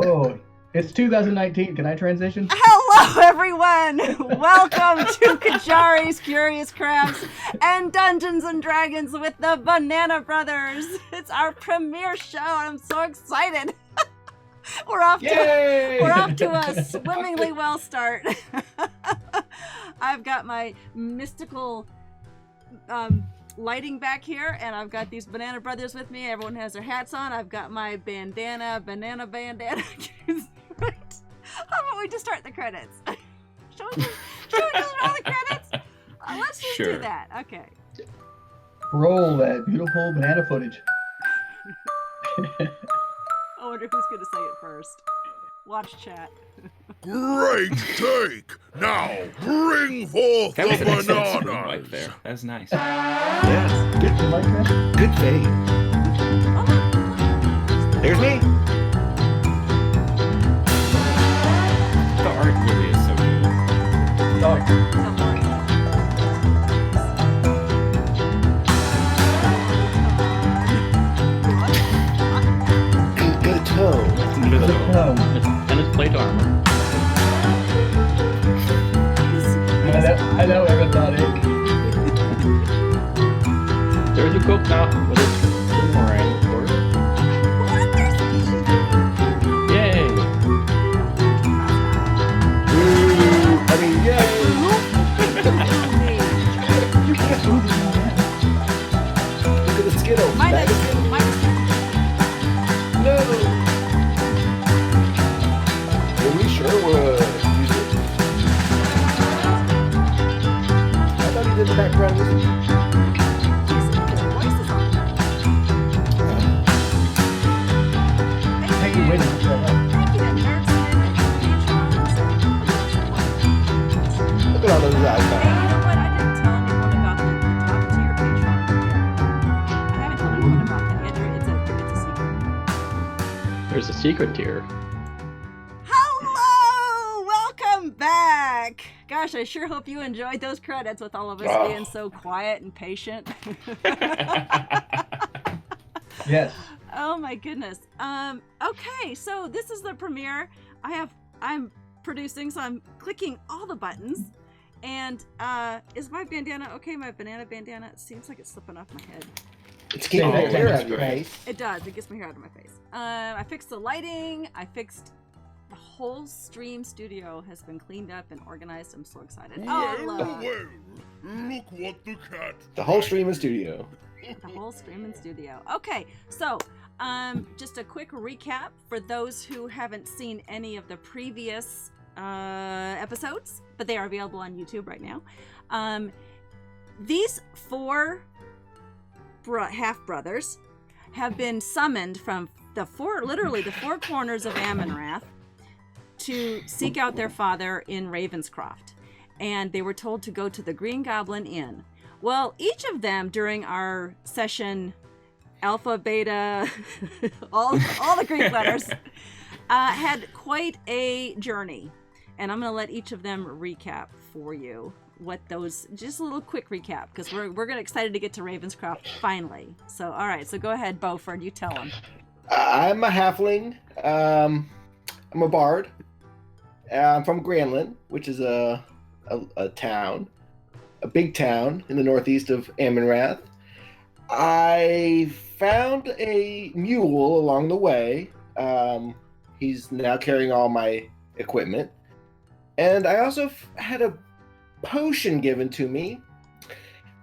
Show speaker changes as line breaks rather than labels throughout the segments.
Oh, it's 2019. Can I transition?
Hello, everyone! Welcome to Qyjari's Curious Crafts and Dungeons and Dragons with the Banana Brothers. It's our premiere show, and I'm so excited. We're off to a swimmingly well start. I've got my mystical lighting back here, and I've got these Banana Brothers with me. Everyone has their hats on. I've got my banana bandana. Right. How about we just start the credits? Should we just roll the credits? Let's just do that. Okay.
Roll that beautiful banana footage.
I wonder who's going to say it first. Watch chat.
Great take! Now bring forth the bananas!
Right there. That's nice.
Yes.
Good. You like that?
Good fade. There's me.
The art really is so good.
Good toe.
And it's plate armor.
I know everybody.
There's a coconut with its boomerang, of course. Yay!
I mean, yay!
You can't move this.
Look at the Skittles.
Mine
No! Are we sure we're using it? I thought he did the background music.
Hey, wait a minute.
Thank you to Nerdsmith and
Look at all those eyes.
Hey, you know what? I didn't tell anyone about the top tier Patreon yet. I haven't told anyone about that yet. It's a secret.
There's a secret tier.
Hello! Welcome back! Gosh, I sure hope you enjoyed those credits with all of us being so quiet and patient.
Yes.
Oh my goodness. Okay, so this is the premiere. I'm producing, so I'm clicking all the buttons. And is my bandana okay? My banana bandana? It seems like it's slipping off my head.
It's keeping
Oh,
the hair
that's
out of your
great.
face.
It does. It gets my hair out of my face. I fixed the lighting. I fixed the whole stream studio has been cleaned up and organized. I'm so excited. Oh, I love it.
Look what the cat...
The whole stream in studio.
The whole streaming studio. Okay, so just a quick recap for those who haven't seen any of the previous episodes, but they are available on YouTube right now. These four half-brothers have been summoned from literally the four corners of Amynrath to seek out their father in Ravenscroft. And they were told to go to the Green Goblin Inn. Well, each of them during our session, alpha, beta, all the Greek letters, had quite a journey. And I'm going to let each of them recap for you what those, just a little quick recap, because we're excited to get to Ravenscroft finally. So, all right, so go ahead, Beaufort, you tell them.
I'm a halfling. I'm a bard. I'm from Granlin, which is a town, a big town in the northeast of Amynrath. I found a mule along the way. He's now carrying all my equipment. And I also had a potion given to me.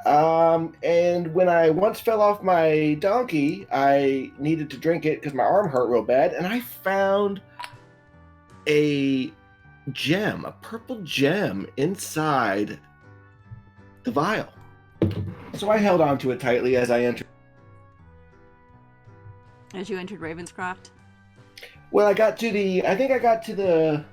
And when I once fell off my donkey, I needed to drink it because my arm hurt real bad. And I found a gem, a purple gem inside the vial. So I held on to it tightly as I entered.
As you entered Ravenscroft?
Well, I got to the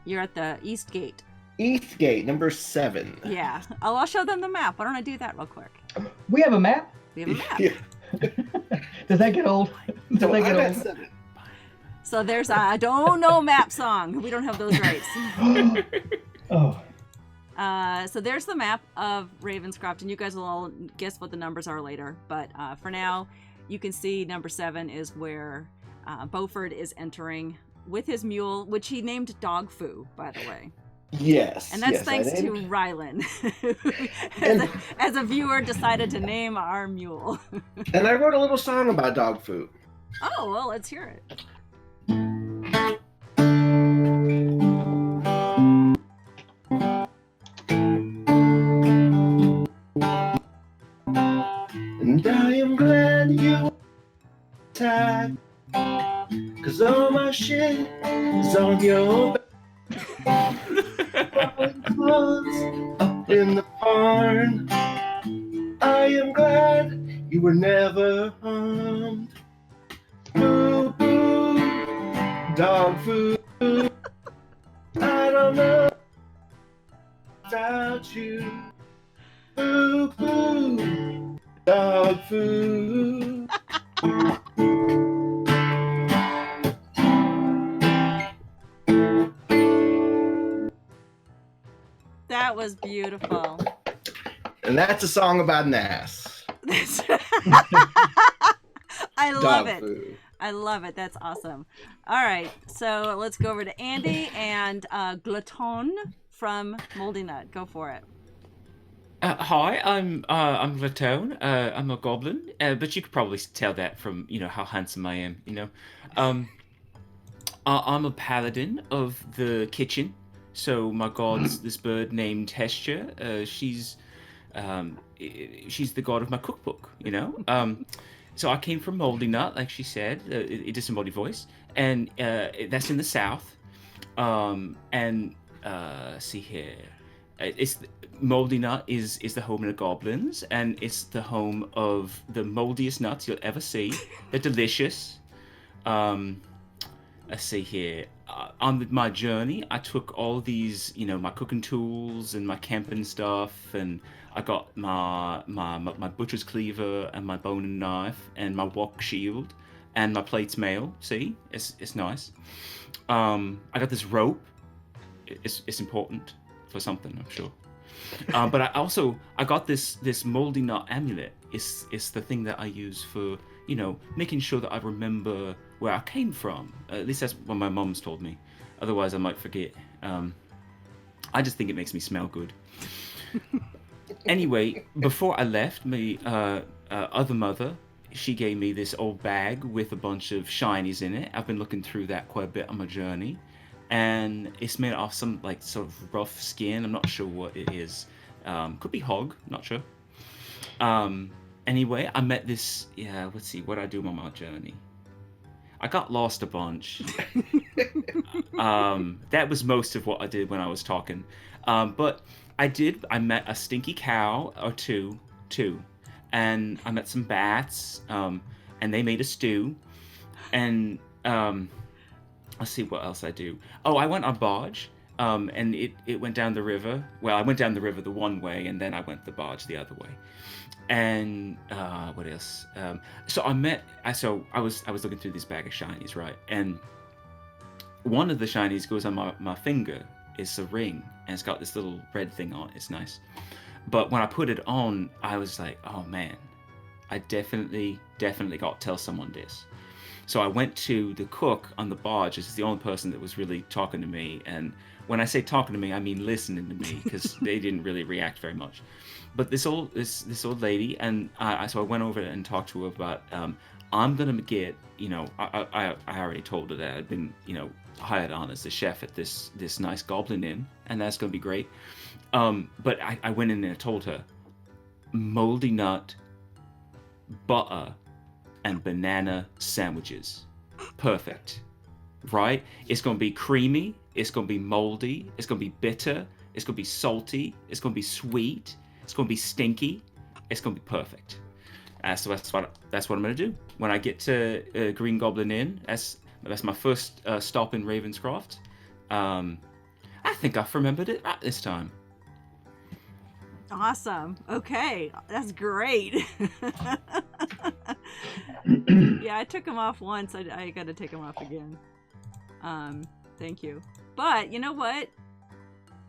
You're at the East Gate.
East Gate, number 7.
Yeah. I'll show them the map. Why don't I do that real quick?
We have a map?
We have a map.
Yeah.
Does that get old? Does
So
that get
I'm at
old?
7.
So there's a I don't know map song. We don't have those rights.
Oh.
So there's the map of Ravenscroft, and you guys will all guess what the numbers are later. But for now, you can see number 7 is where Beaufort is entering with his mule, which he named Dog Foo, by the way.
Yes.
And that's
yes,
thanks
I
to
named-
Rylan,
And-
as a viewer decided to name our mule.
And I wrote a little song about dog food.
Oh, well, let's hear it.
And I am glad you attacked, 'cause all my shit is on your back. Up in the barn. I am glad you were never harmed. Boo boo, dog food. I don't know without you. Boo boo, dog food.
That was beautiful.
And that's a song about an ass.
I love
Dog
it.
food.
I love it. That's awesome. All right, so let's go over to Andy and Glaton from Moldy Nut. Go for it.
Hi, I'm Latone. I'm a goblin, but you could probably tell that from how handsome I am. I'm a paladin of the kitchen. So my god's this bird named Hestia. She's the god of my cookbook. So I came from Moldy Nut, like she said, a disembodied voice, and that's in the south. See here, Moldy Nut is the home of the goblins, and it's the home of the moldiest nuts you'll ever see. They're delicious. Let's see here. On my journey, I took all these, my cooking tools and my camping stuff, and I got my butcher's cleaver and my boning knife and my walk shield and my plates mail. See, it's nice. I got this rope. It's important for something, I'm sure. But I got this moldy nut amulet. It's the thing that I use for making sure that I remember where I came from. At least that's what my mom's told me. Otherwise, I might forget. I just think it makes me smell good. Anyway, before I left, my other mother, she gave me this old bag with a bunch of shinies in it. I've been looking through that quite a bit on my journey. And it's made of some sort of rough skin. I'm not sure what it is. Could be hog, not sure. Anyway, I met this. Yeah, let's see what I do on my journey. I got lost a bunch. That was most of what I did when I was talking. But I met a stinky cow or two, and I met some bats. And they made a stew. And let's see what else I do. Oh, I went on barge, and it went down the river. Well, I went down the river the one way, and then I went the barge the other way. And what else? So I was looking through this bag of shinies, right? And one of the shinies goes on my finger. It's a ring, and it's got this little red thing on it. It's nice. But when I put it on, I was like, oh man, I definitely got to tell someone this. So I went to the cook on the barge. This is the only person that was really talking to me. And when I say talking to me, I mean listening to me, because they didn't really react very much. But this old lady, and so I went over and talked to her about, I'm gonna get, I already told her that I'd been, hired on as the chef at this nice goblin inn, and that's gonna be great. But I went in and I told her, moldy nut, butter, and banana sandwiches. Perfect. Right? It's going to be creamy. It's going to be moldy. It's going to be bitter. It's going to be salty. It's going to be sweet. It's going to be stinky. It's going to be perfect. So that's what I'm going to do. When I get to Green Goblin Inn, that's my first stop in Ravenscroft. I think I've remembered it right this time.
Awesome. Okay, that's great. Yeah, I took him off once. I got to take him off again. Thank you. But you know what?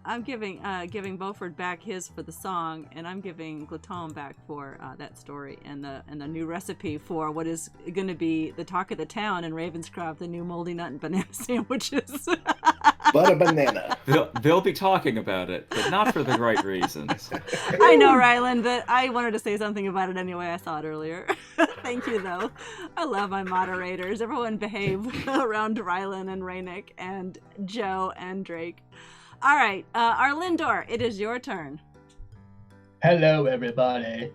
I'm giving Beaufort back his for the song, and I'm giving Glaton back for that story and the new recipe for what is going to be the talk of the town in Ravenscroft, the new moldy nut and banana sandwiches.
But a banana.
They'll be talking about it, but not for the right reasons.
I know, Ryland, but I wanted to say something about it anyway. I saw it earlier. Thank you, though. I love my moderators. Everyone behave around Ryland and Rainick and Joe and Drake. All right, Arlindor, it is your turn.
Hello, everybody.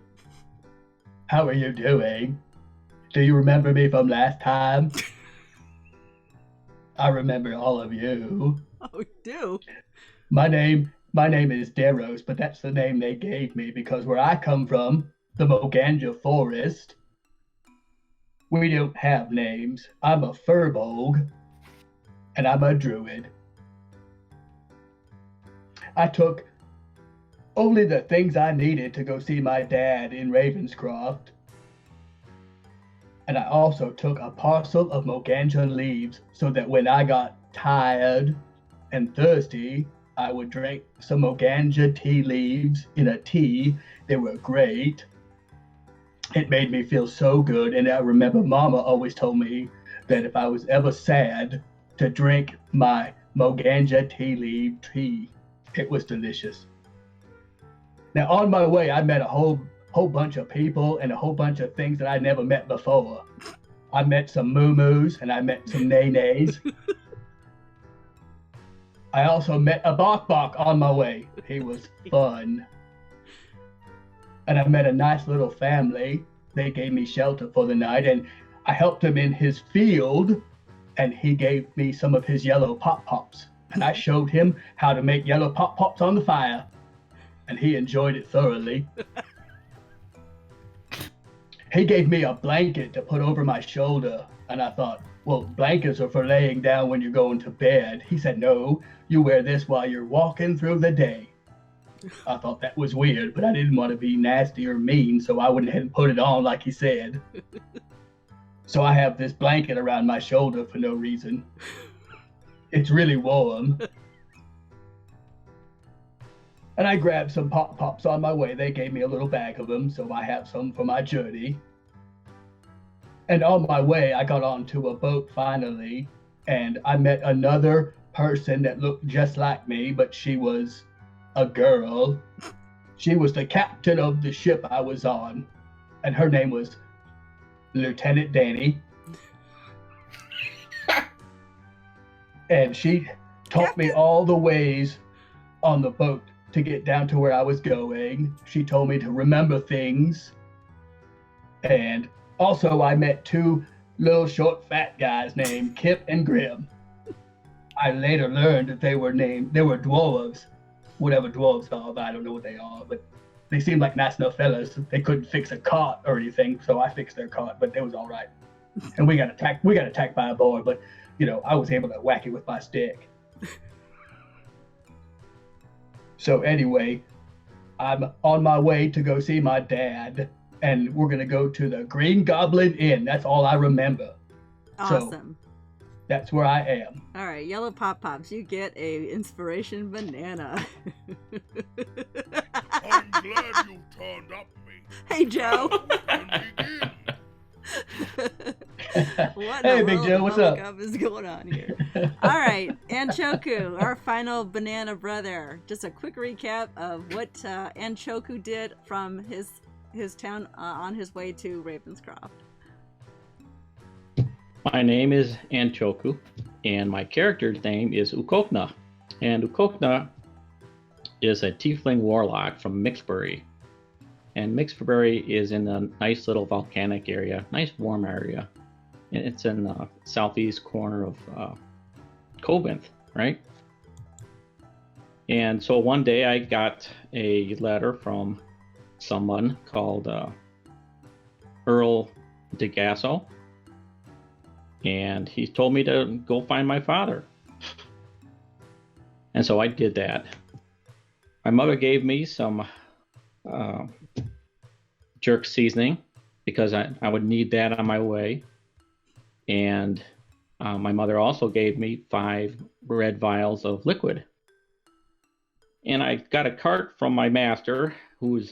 How are you doing? Do you remember me from last time? I remember all of you.
Oh, you do?
My name is Deros, but that's the name they gave me because where I come from, the Moganja Forest, we don't have names. I'm a Furbolg, and I'm a druid. I took only the things I needed to go see my dad in Ravenscroft. And I also took a parcel of Moganja leaves so that when I got tired and thirsty, I would drink some Moganja tea leaves in a tea. They were great. It made me feel so good. And I remember Mama always told me that if I was ever sad, to drink my Moganja tea leaf tea. It was delicious. Now on my way, I met a whole bunch of people and a whole bunch of things that I never met before. I met some moo-moos and I met some nay-nays. I also met a bok-bok on my way. He was fun. And I met a nice little family. They gave me shelter for the night and I helped him in his field and he gave me some of his yellow pop-pops. And I showed him how to make yellow pop-pops on the fire. And he enjoyed it thoroughly. He gave me a blanket to put over my shoulder, and I thought, well, blankets are for laying down when you're going to bed. He said, no, you wear this while you're walking through the day. I thought that was weird, but I didn't want to be nasty or mean, so I went ahead and put it on like he said. So I have this blanket around my shoulder for no reason. It's really warm. And I grabbed some pop-pops on my way. They gave me a little bag of them, so I have some for my journey. And on my way, I got onto a boat finally, and I met another person that looked just like me, but she was a girl. She was the captain of the ship I was on, and her name was Lieutenant Danny. And she taught me all the ways on the boat to get down to where I was going. She told me to remember things. And also I met two little short fat guys named Kip and Grim. I later learned that they were dwarves. Whatever dwarves are, I don't know what they are, but they seemed like nice enough fellas. They couldn't fix a cart or anything, so I fixed their cart, but it was all right. And we got attacked by a boar, but I was able to whack it with my stick. So anyway, I'm on my way to go see my dad, and we're going to go to the Green Goblin Inn. That's all I remember.
Awesome.
So that's where I am.
All right, yellow pop-pops, you get a inspiration banana.
I'm glad you turned up me.
Hey, Joe. What
Hey, Big Joe, what's up?
Is going on here? All right, Anchoku, our final banana brother. Just a quick recap of what Anchoku did from his town on his way to Ravenscroft.
My name is Anchoku, and my character's name is Ukokna. And Ukokna is a Tiefling Warlock from Mixbury. And Mixbury is in a nice little volcanic area, nice warm area. And it's in the southeast corner of Corinth, right? And so one day I got a letter from someone called Earl DeGasso. And he told me to go find my father. And so I did that. My mother gave me some jerk seasoning because I would need that on my way. And my mother also gave me 5 red vials of liquid. And I got a cart from my master, who's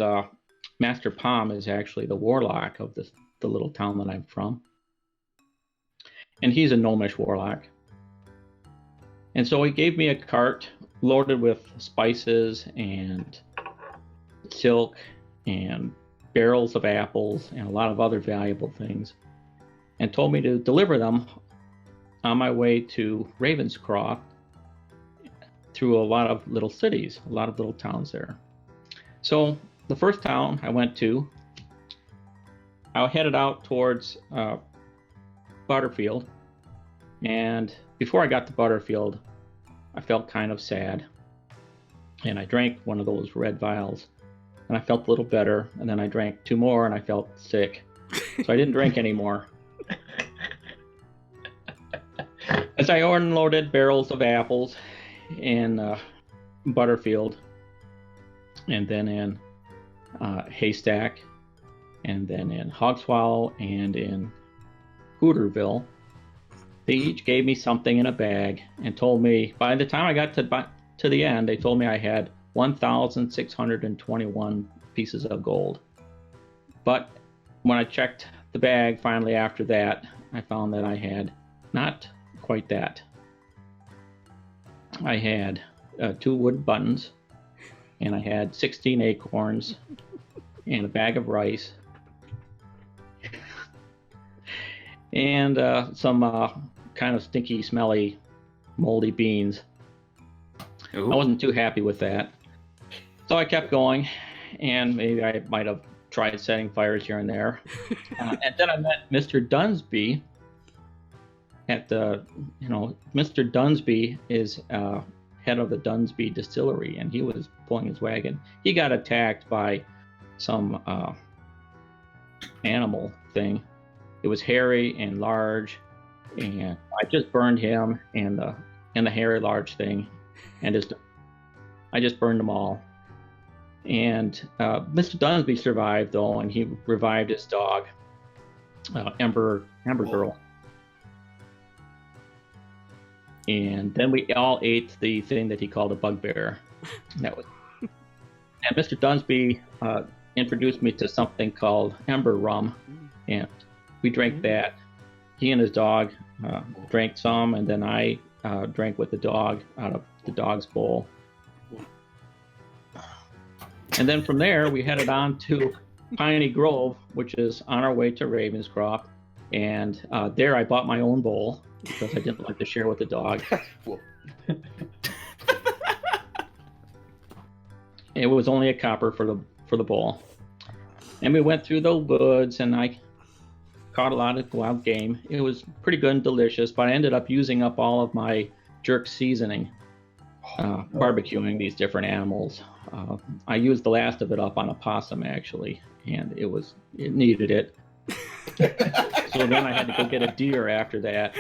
Master Palm is actually the warlock of the little town that I'm from. And he's a gnomish warlock. And so he gave me a cart loaded with spices and silk and barrels of apples and a lot of other valuable things, and told me to deliver them on my way to Ravenscroft through a lot of little cities, a lot of little towns there. So the first town I went to, I headed out towards Butterfield, and before I got to Butterfield, I felt kind of sad, and I drank one of those red vials, and I felt a little better, and then I drank 2 more, and I felt sick, so I didn't drink anymore. As I unloaded barrels of apples in Butterfield, and then in Haystack, and then in Hogswallow, and in Hooterville, they each gave me something in a bag and told me, by the time I got to the end, they told me I had 1,621 pieces of gold. But when I checked the bag finally after that, I found that I had not quite that. I had 2 wood buttons, and I had 16 acorns, and a bag of rice, and some kind of stinky, smelly, moldy beans.
Ooh.
I wasn't too happy with that. So I kept going, and maybe I might have tried setting fires here and there. And then I met Mr. Dunsby at Mr. Dunsby is head of the Dunsby distillery, and he was pulling his wagon. He got attacked by some animal thing. It was hairy and large, and I just burned him and the hairy large thing, and I just burned them all. And Mr. Dunsby survived though, and he revived his dog, Ember Girl. And then we all ate the thing that he called a bugbear. And Mr. Dunsby introduced me to something called Ember Rum, and we drank that. He and his dog drank some, and then I drank with the dog out of the dog's bowl. And then from there, we headed on to Piney Grove, which is on our way to Ravenscroft. And there I bought my own bowl because I didn't like to share with the dog. It was only a copper for the bowl. And we went through the woods, and I caught a lot of wild game. It was pretty good and delicious, but I ended up using up all of my jerk seasoning, barbecuing these different animals. I used the last of it up on a possum, actually, and it needed it. So then I had to go get a deer after that.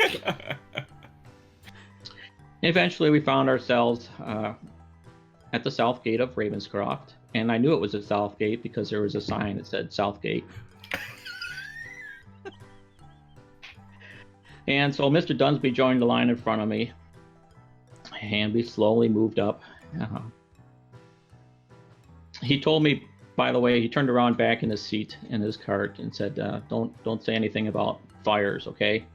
Eventually we found ourselves at the south gate of Ravenscroft, and I knew it was the south gate because there was a sign that said South Gate. And so Mr. Dunsby joined the line in front of me, and we slowly moved up. He told me, by the way, he turned around back in his seat in his cart and said, don't say anything about fires, okay?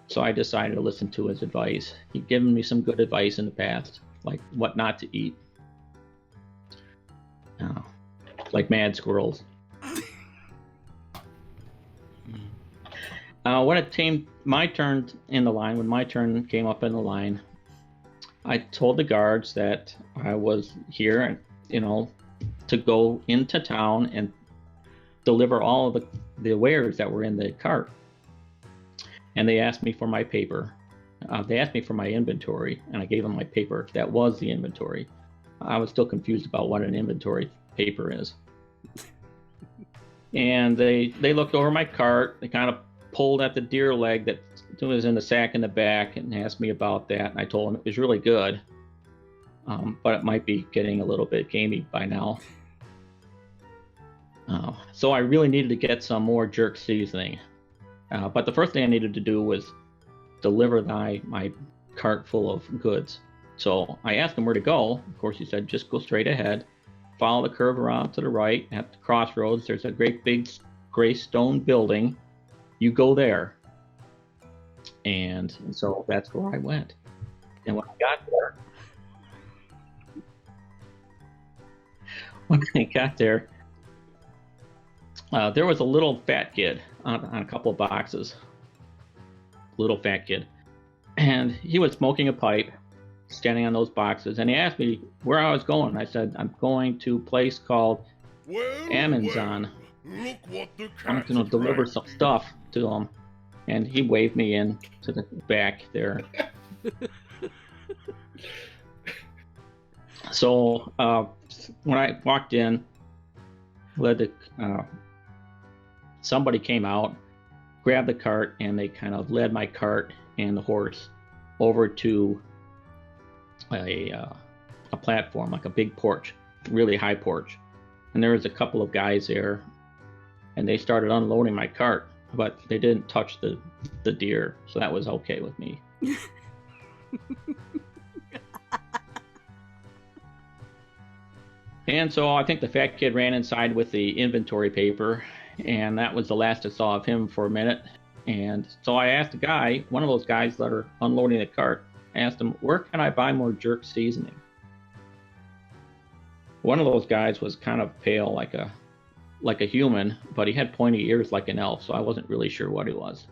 So I decided to listen to his advice. He'd given me some good advice in the past, like what not to eat. Like mad squirrels. When it came my turn in the line, when my turn came up in the line, I told the guards that I was here and, to go into town and deliver all of the wares that were in the cart. And they asked me for my paper. They asked me for my inventory, and I gave them my paper. That was the inventory. I was still confused about what an inventory paper is. And they looked over my cart. They kind of pulled at the deer leg that was in the sack in the back and asked me about that. And I told them it was really good, but it might be getting a little bit gamey by now. So I really needed to get some more jerk seasoning. But the first thing I needed to do was deliver my cart full of goods. So I asked him where to go. Of course, he said, just go straight ahead, follow the curve around to the right. At the crossroads, there's a great big gray stone building. You go there. And so that's where I went. And when I got there, there was a little fat kid on a couple of boxes. Little fat kid. And he was smoking a pipe, standing on those boxes. And he asked me where I was going. I said, I'm going to a place called Amynrath.
Look what the
I'm going to deliver some stuff to him. And he waved me in to the back there. So when I walked in, somebody came out, grabbed the cart, and they kind of led my cart and the horse over to a platform, like a big porch, really high porch. And there was a couple of guys there, and they started unloading my cart, but they didn't touch the deer, so that was okay with me. And so I think the fat kid ran inside with the inventory paper, and that was the last I saw of him for a minute. And so I asked the guy, one of those guys that are unloading the cart, I asked him, where can I buy more jerk seasoning? One of those guys was kind of pale, like a human, but he had pointy ears like an elf, so I wasn't really sure what he was.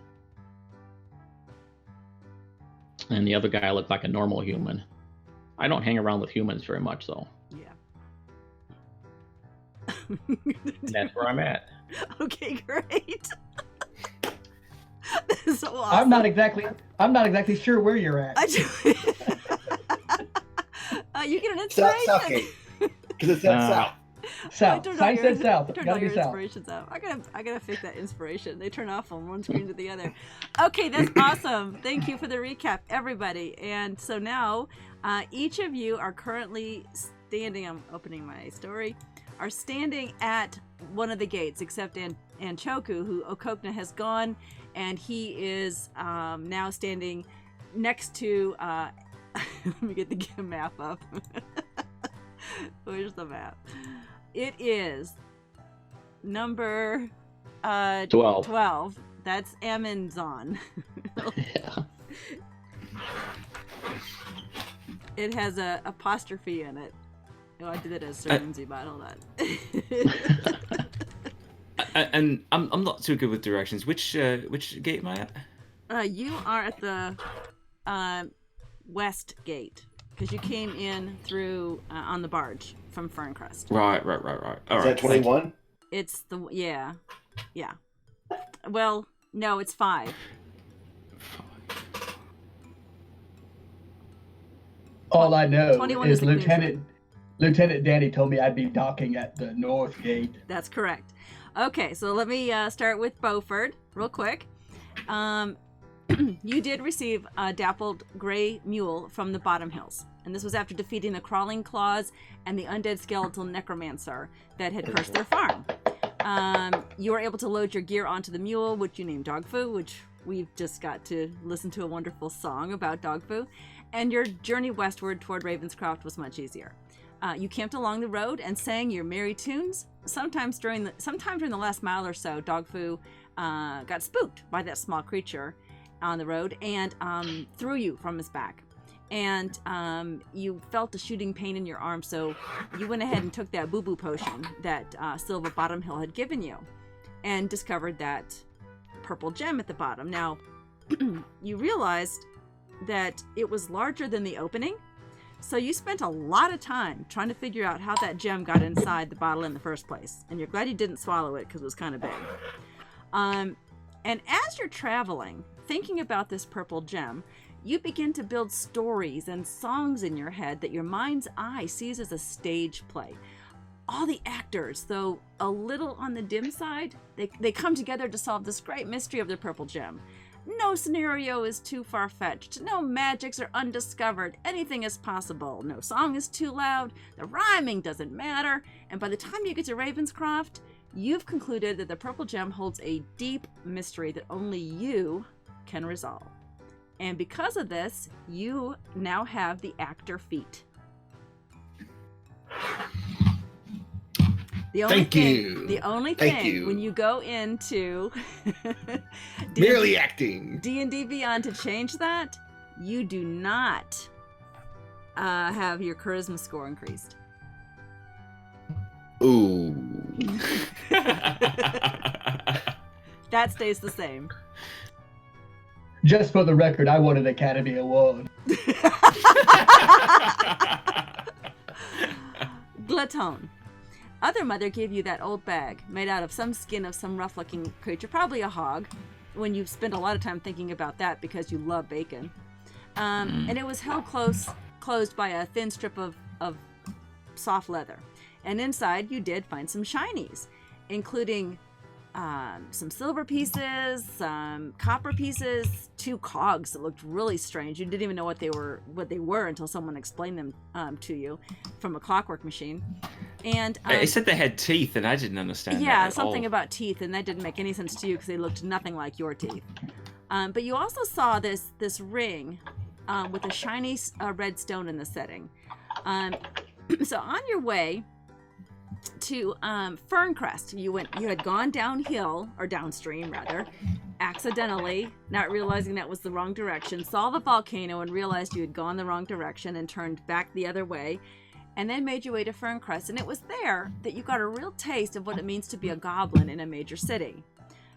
And the other guy looked like a normal human. I don't hang around with humans very much, though.
Yeah.
That's where I'm at.
Okay, great. This is so awesome.
I'm not exactly sure where you're at.
You get an inspiration.
Southgate. Because it's south.
South. Sign said south.
Turn
Gotta
all
be
your
south.
inspirations out. I gotta fix that inspiration. They turn off from one screen to the other. Okay, that's awesome. Thank you for the recap, everybody. And so now, each of you are currently standing. I'm opening my story. Are standing at one of the gates, except Anchoku, who Okokna has gone, and he is now standing next to. Let me get the map up. Where's the map? It is number 12. That's Amynrath.
Yeah.
It has a apostrophe in it. Oh, I did it as Sir Lindsay, but hold on.
And I'm not too good with directions. Which gate am I at?
You are at the west gate because you came in through on the barge from Ferncrest.
Right. All
Is
right.
that 21?
It's the yeah. Well, no, it's 5.
All I know
21
is
is the clear
Lieutenant Danny told me I'd be docking at the north gate.
That's correct. Okay, so let me start with Beaufort real quick. You did receive a dappled gray mule from the Bottom Hills, and this was after defeating the Crawling Claws and the undead skeletal necromancer that had cursed their farm. You were able to load your gear onto the mule, which you named Dogfu, which we've just got to listen to a wonderful song about Dogfu, and your journey westward toward Ravenscroft was much easier. You camped along the road and sang your merry tunes. Sometime during the last mile or so, Dogfu got spooked by that small creature on the road and threw you from his back. And you felt a shooting pain in your arm, so you went ahead and took that boo-boo potion that Silva Bottom Hill had given you and discovered that purple gem at the bottom. Now, you realized that it was larger than the opening, so you spent a lot of time trying to figure out how that gem got inside the bottle in the first place, and you're glad you didn't swallow it because it was kind of big. And as you're traveling, thinking about this purple gem, you begin to build stories and songs in your head that your mind's eye sees as a stage play. All the actors, though a little on the dim side, they come together to solve this great mystery of the purple gem. No scenario is too far-fetched. No magics are undiscovered. Anything is possible. No song is too loud. The rhyming doesn't matter. And by the time you get to Ravenscroft, you've concluded that the purple gem holds a deep mystery that only you can resolve. And because of this, you now have the actor feat. The only
Thank
thing
you.
when you go into
Merely acting.
D&D Beyond to change that, you do not have your charisma score increased.
Ooh.
That stays the same.
Just for the record, I won an Academy Award.
Glaton. Other mother gave you that old bag made out of some skin of some rough-looking creature, probably a hog, when you spend a lot of time thinking about that because you love bacon. And it was held closed by a thin strip of soft leather. And inside you did find some shinies, including some silver pieces, some copper pieces, 2 cogs that looked really strange. You didn't even know what they were until someone explained them to you from a clockwork machine. And
it said they had teeth, and I didn't understand.
Yeah,
that
something about teeth, and that didn't make any sense to you because they looked nothing like your teeth. But you also saw this ring with a shiny red stone in the setting. So on your way to Ferncrest, you had gone downhill, or downstream rather, accidentally, not realizing that was the wrong direction, saw the volcano and realized you had gone the wrong direction and turned back the other way, and then made your way to Ferncrest. And it was there that you got a real taste of what it means to be a goblin in a major city.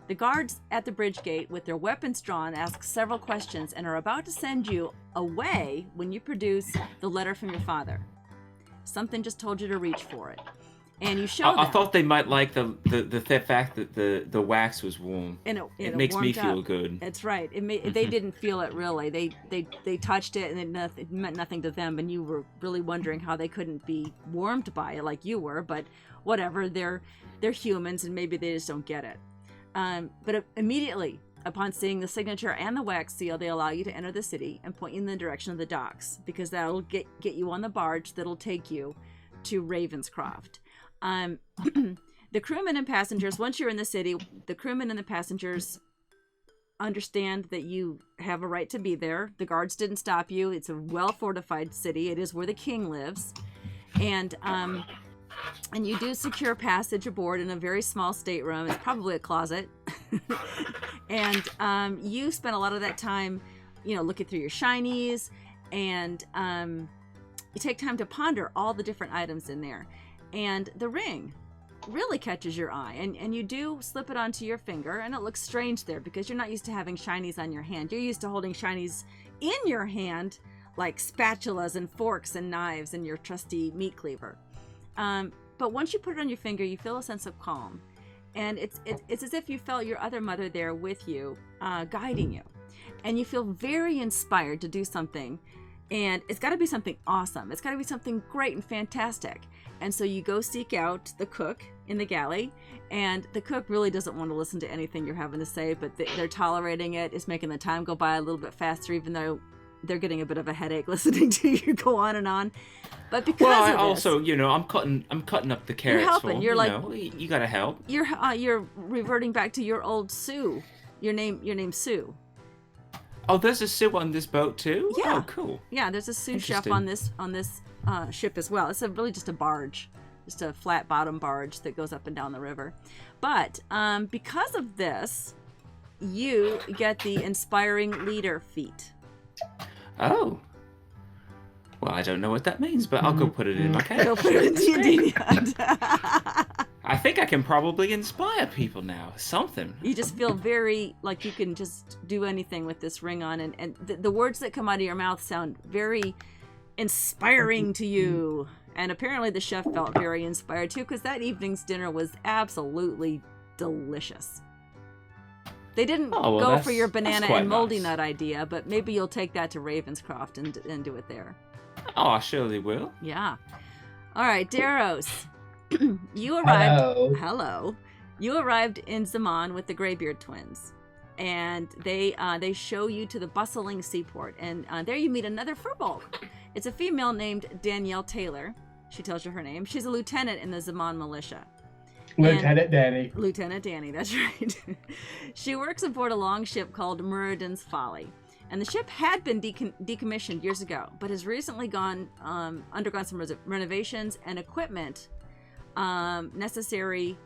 The guards at the bridge gate, with their weapons drawn, ask several questions and are about to send you away when you produce the letter from your father. Something just told you to reach for it. And you show them.
I thought they might like the fact that the wax was warm.
And
it makes me feel
up.
good.
That's right. They didn't feel it really. They touched it, and it meant nothing to them. And you were really wondering how they couldn't be warmed by it like you were. But whatever, they're humans, and maybe they just don't get it. But immediately upon seeing the signature and the wax seal, they allow you to enter the city and point you in the direction of the docks, because that'll get you on the barge that'll take you to Ravenscroft. The crewmen and passengers, once you're in the city, the crewmen and the passengers understand that you have a right to be there. The guards didn't stop you. It's a well-fortified city. It is where the king lives. And you do secure passage aboard in a very small stateroom. It's probably a closet. And you spend a lot of that time, looking through your shinies, and you take time to ponder all the different items in there. And the ring really catches your eye, and you do slip it onto your finger, and it looks strange there because you're not used to having shinies on your hand. You're used to holding shinies in your hand, like spatulas and forks and knives and your trusty meat cleaver. But once you put it on your finger, you feel a sense of calm, and it's as if you felt your other mother there with you, guiding you, and you feel very inspired to do something. And it's got to be something awesome. It's got to be something great and fantastic. And so you go seek out the cook in the galley, and the cook really doesn't want to listen to anything you're having to say, but they're tolerating it. It's making the time go by a little bit faster, even though they're getting a bit of a headache listening to you go on and on. But because of this,
also, I'm cutting up the carrots.
You're helping.
You gotta help.
You're reverting back to your old Sue. Your name's Sue.
Oh, there's a Sue on this boat too?
Yeah.
Oh, cool.
Yeah, there's a sous chef on this ship as well. It's really just a barge, just a flat bottom barge that goes up and down the river. But because of this, you get the inspiring leader feat.
Oh. Well, I don't know what that means, but I'll go put it in my character.
Go put it in D&D.
I think I can probably inspire people now. Something.
You just feel very like you can just do anything with this ring on, and the words that come out of your mouth sound very inspiring to you. And apparently the chef felt very inspired too, because that evening's dinner was absolutely delicious. They didn't go for your banana and moldy nut idea, but maybe you'll take that to Ravenscroft and do it there.
Oh, I surely will.
Yeah. All right, Daros. You arrived.
Hello.
You arrived in Zaman with the Greybeard twins, and they show you to the bustling seaport, and there you meet another furbolg. It's a female named Danielle Taylor. She tells you her name. She's a lieutenant in the Zaman militia.
Lieutenant Danny.
Lieutenant Danny, that's right. She works aboard a longship called Muradin's Folly, And the ship had been decommissioned years ago, but has recently undergone some renovations and equipment necessary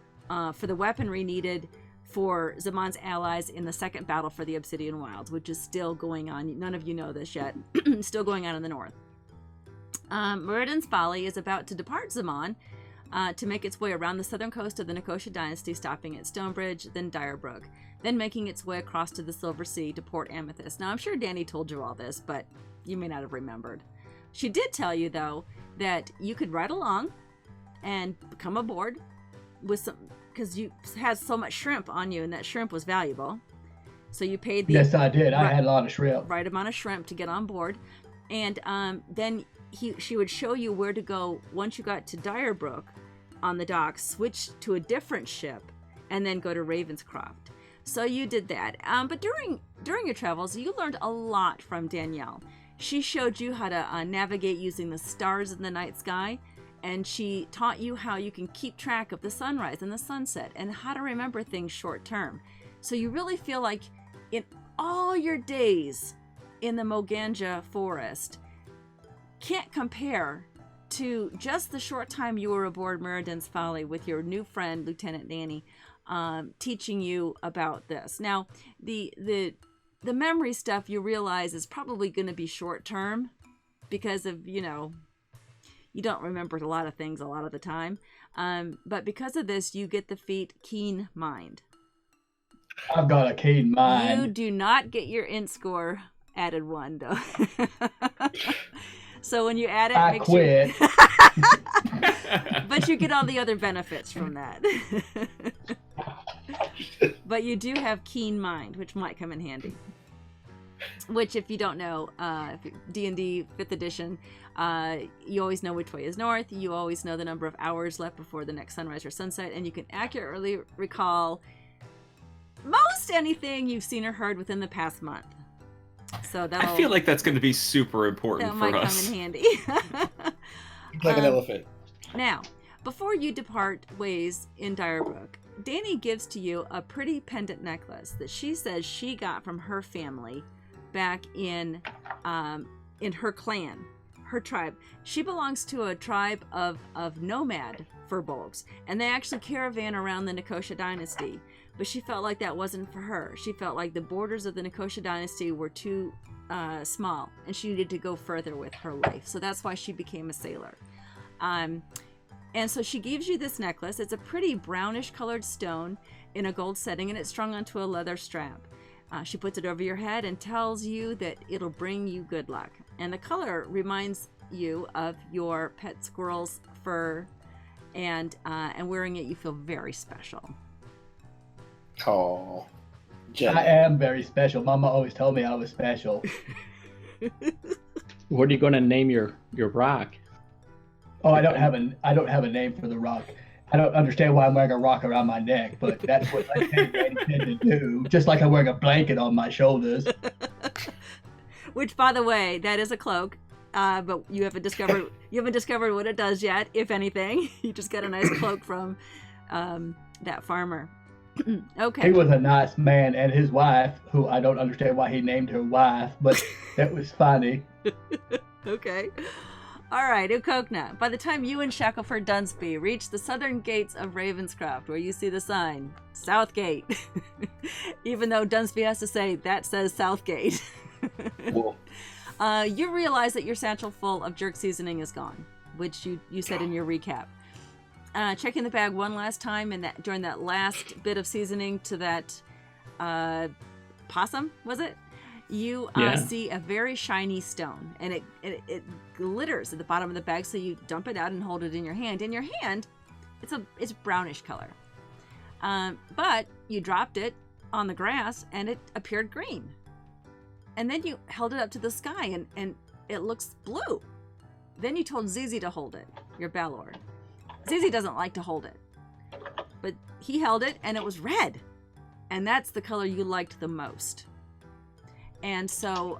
for the weaponry needed for Zaman's allies in the second battle for the Obsidian Wilds, which is still going on. None of you know this yet. Still going on in the north. Meriden's Folly is about to depart Zaman to make its way around the southern coast of the Nicosia dynasty, stopping at Stonebridge, then Dyrebrook, then making its way across to the Silver Sea to Port Amethyst. Now, I'm sure Danny told you all this, but you may not have remembered. She did tell you, though, that you could ride along and come aboard with some, because you had so much shrimp on you, and that shrimp was valuable. So you paid the
Yes, I did. I had a lot of shrimp.
Right amount of shrimp to get on board, and then she would show you where to go once you got to Dyrebrook on the docks, switch to a different ship, and then go to Ravenscroft. So you did that. But during your travels, you learned a lot from Danielle. She showed you how to navigate using the stars in the night sky, and she taught you how you can keep track of the sunrise and the sunset and how to remember things short term. So you really feel like in all your days in the Moganja forest can't compare to just the short time you were aboard Meriden's Folly with your new friend, Lieutenant Danny, teaching you about this. Now, the memory stuff you realize is probably going to be short term because of, you don't remember a lot of things a lot of the time. But because of this, you get the feat Keen Mind.
I've got a keen mind.
You do not get your int score added 1, though. So when you add it,
I
make
quit.
sure. But you get all the other benefits from that. But you do have Keen Mind, which might come in handy. Which, if you don't know, D&D 5th edition, you always know which way is north. You always know the number of hours left before the next sunrise or sunset, and you can accurately recall most anything you've seen or heard within the past month. So
I feel like that's going to be super important for us.
That might come in handy.
Like an elephant.
Now, before you depart ways in Dyrebrook, Danny gives to you a pretty pendant necklace that she says she got from her family back in her clan, her tribe. She belongs to a tribe of nomad furbolgs, and they actually caravan around the Nicosia dynasty. But she felt like that wasn't for her. She felt like the borders of the Nicosia dynasty were too small, and she needed to go further with her life. So that's why she became a sailor. And so she gives you this necklace. It's a pretty brownish colored stone in a gold setting, and it's strung onto a leather strap. She puts it over your head and tells you that it'll bring you good luck. And the color reminds you of your pet squirrel's fur, and wearing it, you feel very special.
Oh,
I am very special. Mama always told me I was special.
What are you going to name your rock?
Oh, I don't have a name for the rock. I don't understand why I'm wearing a rock around my neck, but that's what I tend to do. Just like I'm wearing a blanket on my shoulders.
Which, by the way, that is a cloak. But you haven't discovered what it does yet, if anything. You just got a nice cloak from that farmer. Okay.
He was a nice man, and his wife, who I don't understand why he named her wife, but that was funny.
Okay. All right, Ukokna. By the time you and Shackleford Dunsby reach the southern gates of Ravenscroft, where you see the sign, South Gate, even though Dunsby has to say, that says South Gate,
Cool.
You realize that your satchel full of jerk seasoning is gone, which you said in your recap. Checking the bag one last time during that last bit of seasoning to that possum, was it? You see a very shiny stone, and it glitters at the bottom of the bag. So you dump it out and hold it in your hand. In your hand, it's brownish color, but you dropped it on the grass and it appeared green. And then you held it up to the sky and it looks blue. Then you told Zizi to hold it, your Balor. Zizi doesn't like to hold it, but he held it and it was red. And that's the color you liked the most. And so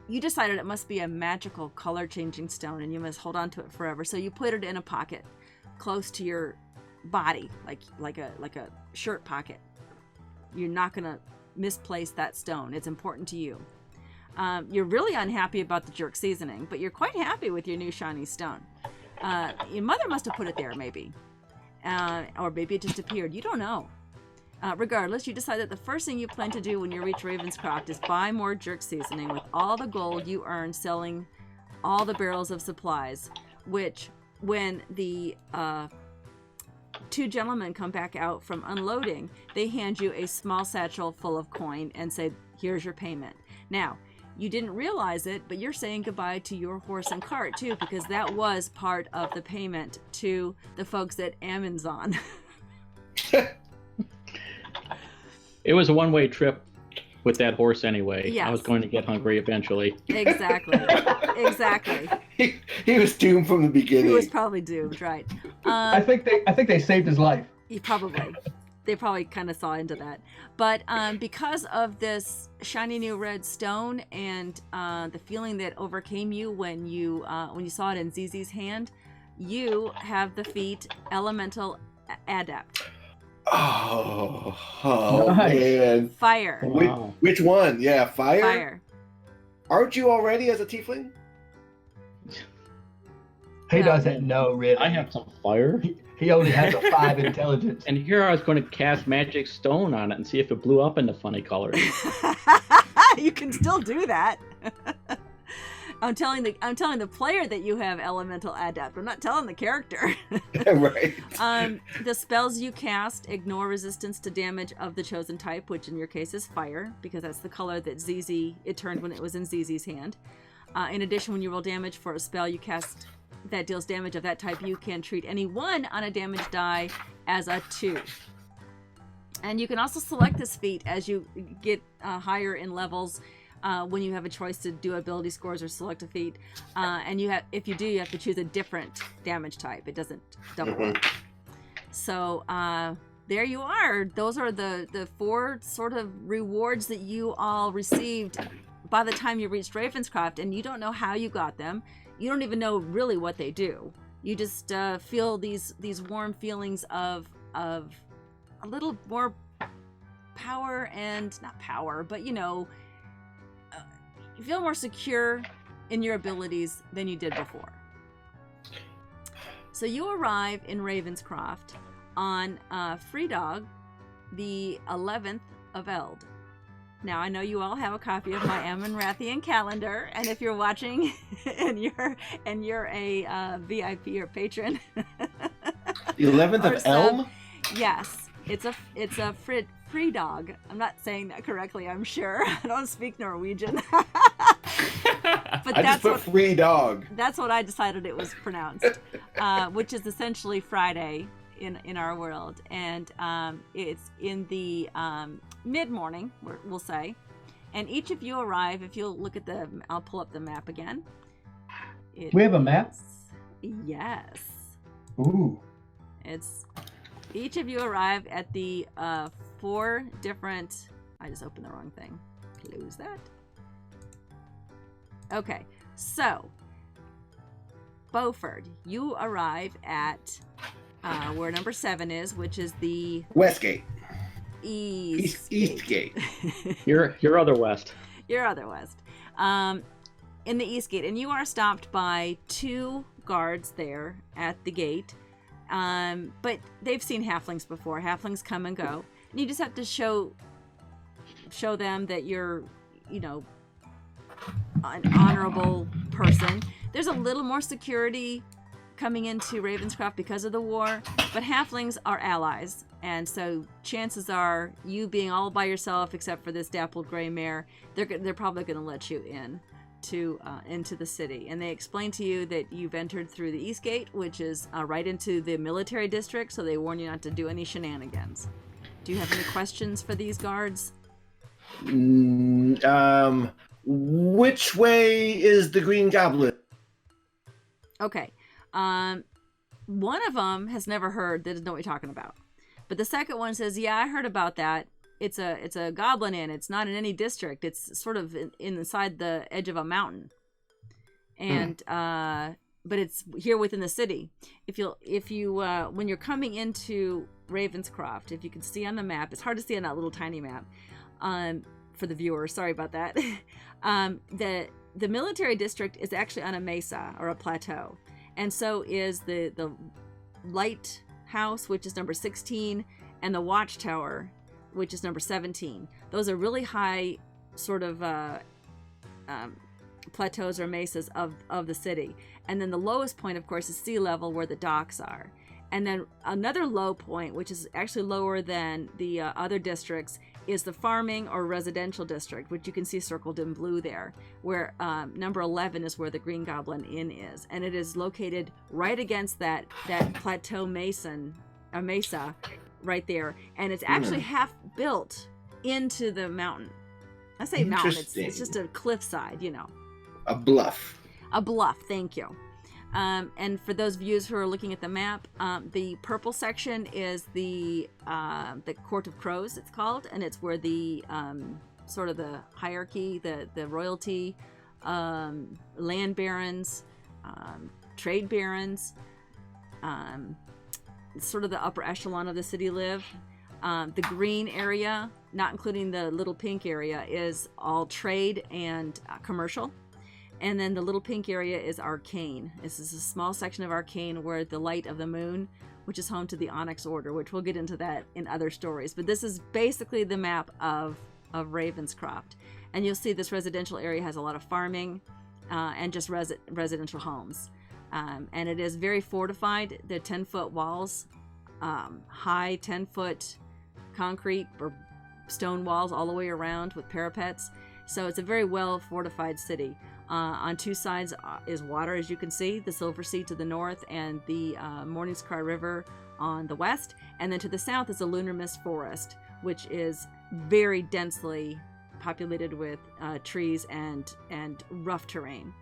you decided it must be a magical color changing stone and you must hold on to it forever. So you put it in a pocket close to your body, like a shirt pocket. You're not gonna misplace that stone. It's important to you. You're really unhappy about the jerk seasoning, but you're quite happy with your new shiny stone. Your mother must have put it there, maybe. Or maybe it just appeared. You don't know. Regardless, you decide that the first thing you plan to do when you reach Ravenscroft is buy more jerk seasoning with all the gold you earn selling all the barrels of supplies, which, when the 2 gentlemen come back out from unloading, they hand you a small satchel full of coin and say, here's your payment. Now, you didn't realize it, but you're saying goodbye to your horse and cart too, because that was part of the payment to the folks at Amynrath.
It was a one-way trip with that horse anyway.
Yes.
I was going to get hungry eventually.
Exactly. Exactly.
He was doomed from the beginning.
He was probably doomed, right?
I think they saved his life.
They probably kind of saw into that. But because of this shiny new red stone and the feeling that overcame you when you saw it in Zizi's hand, you have the feat Elemental Adept.
Oh
Nice.
man.
Fire.
Wow.
Which one? Yeah, fire?
Fire.
Aren't you already as a tiefling?
He
No.
doesn't know, really.
I have some fire.
He only has a 5 intelligence.
And here I was going to cast magic stone on it and see if it blew up into funny colors.
You can still do that. I'm telling the player that you have Elemental Adept. I'm not telling the character.
Right.
The spells you cast ignore resistance to damage of the chosen type, which in your case is fire, because that's the color that it turned when it was in Zizi's hand. In addition, when you roll damage for a spell you cast that deals damage of that type, you can treat any one on a damage die as a 2. And you can also select this feat as you get higher in levels. When you have a choice to do ability scores or select a feat, and if you do, you have to choose a different damage type. It doesn't double up. So there you are. Those are the 4 sort of rewards that you all received by the time you reached Ravenscroft, and you don't know how you got them. You don't even know really what they do. You just feel these warm feelings of a little more power, and not power, but you feel more secure in your abilities than you did before. So you arrive in Ravenscroft on Freedog, the 11th of Eld. Now, I know you all have a copy of my Amynrathian calendar, and if you're watching and you're a VIP or patron,
The 11th
or
of
sub,
Elm?
yes, it's a Freedog. I'm not saying that correctly, I'm sure. I don't speak Norwegian. But
I just put free dog.
That's what I decided it was pronounced, which is essentially Friday in our world, and it's in the mid-morning, we'll say, and each of you arrive. If you'll look at I'll pull up the map again.
We have a map?
Yes.
Ooh.
It's each of you arrive at the 4 different. I just opened the wrong thing. Close that. Okay, so Beaufort, you arrive at where number 7 is, which is the
Westgate.
East
Gate.
Your other west.
Your other west. In the East Gate, and you are stopped by 2 guards there at the gate. But they've seen halflings before. Halflings come and go, and you just have to show them that you're, an honorable person. There's a little more security coming into Ravenscroft because of the war, but halflings are allies, and so chances are, you being all by yourself except for this dappled gray mare, they're probably going to let you in into the city. And they explain to you that you've entered through the East Gate, which is right into the military district, so they warn you not to do any shenanigans. Do you have any questions for these guards?
Which way is the Green Goblin?
Okay. One of them has never heard, doesn't know what you're talking about. But the second one says, yeah, I heard about that. It's a goblin inn. It's not in any district. It's sort of inside the edge of a mountain. And but it's here within the city. If you when you're coming into Ravenscroft, if you can see on the map, it's hard to see on that little tiny map. For the viewers, sorry about that. The military district is actually on a mesa or a plateau, and so is the lighthouse, which is number 16, and the watchtower, which is number 17. Those are really high sort of plateaus or mesas of the city. And then the lowest point, of course, is sea level, where the docks are. And then another low point, which is actually lower than the other districts, is the farming or residential district, which you can see circled in blue there, where number 11 is where the Green Goblin Inn is. And it is located right against that plateau mesa right there. And it's actually half built into the mountain. I say mountain, it's just a cliffside, you know.
A bluff.
A bluff, thank you. And for those viewers who are looking at the map, the purple section is the Court of Crows, it's called, and it's where the sort of the hierarchy, the royalty, land barons, trade barons, sort of the upper echelon of the city live. The green area, not including the little pink area, is all trade and commercial. And then the little pink area is arcane. This is a small section of arcane where the light of the moon, which is home to the Onyx Order, which we'll get into that in other stories. But this is basically the map of Ravenscroft. And you'll see this residential area has a lot of farming and just residential homes. And it is very fortified. They're 10-foot walls, high 10-foot concrete or stone walls all the way around with parapets. So it's a very well fortified city. On two sides is water, as you can see, the Silver Sea to the north and the Morning's Cry River on the west. And then to the south is the Lunar Mist Forest, which is very densely populated with trees and rough terrain.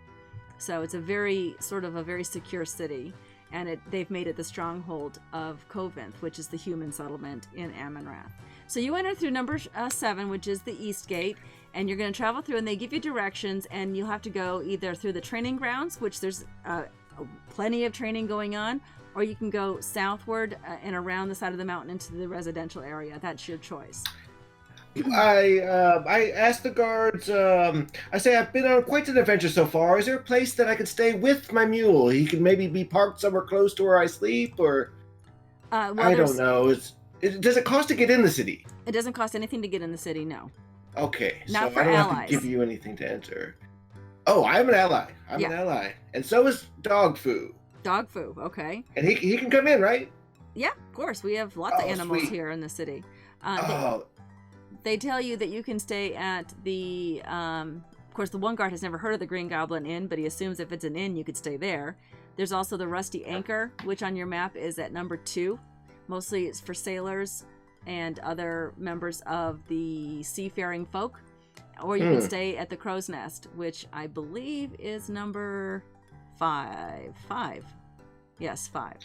So it's a very secure city. And they've made it the stronghold of Covinth, which is the human settlement in Amynrath. So you enter through number 7, which is the East Gate, and you're going to travel through, and they give you directions, and you'll have to go either through the training grounds, which there's plenty of training going on, or you can go southward and around the side of the mountain into the residential area. That's your choice.
I asked the guards, I say, I've been on quite an adventure so far. Is there a place that I could stay with my mule? He can maybe be parked somewhere close to where I sleep, or... I don't know. Does it cost to get in the city?
It doesn't cost anything to get in the city, no.
Okay,
Not
so
for
I don't
allies.
have to give you anything to answer. Oh, I'm an ally. I'm an ally. And so is Dog Foo.
Dog Foo, okay.
And he can come in, right?
Yeah, of course. We have lots of animals here in the city. They tell you that you can stay at the... of course, the one guard has never heard of the Green Goblin Inn, but he assumes if it's an inn, you could stay there. There's also the Rusty Anchor, which on your map is at number 2. Mostly it's for sailors and other members of the seafaring folk. Or you can stay at the Crow's Nest, which I believe is number 5. 5. Yes, 5.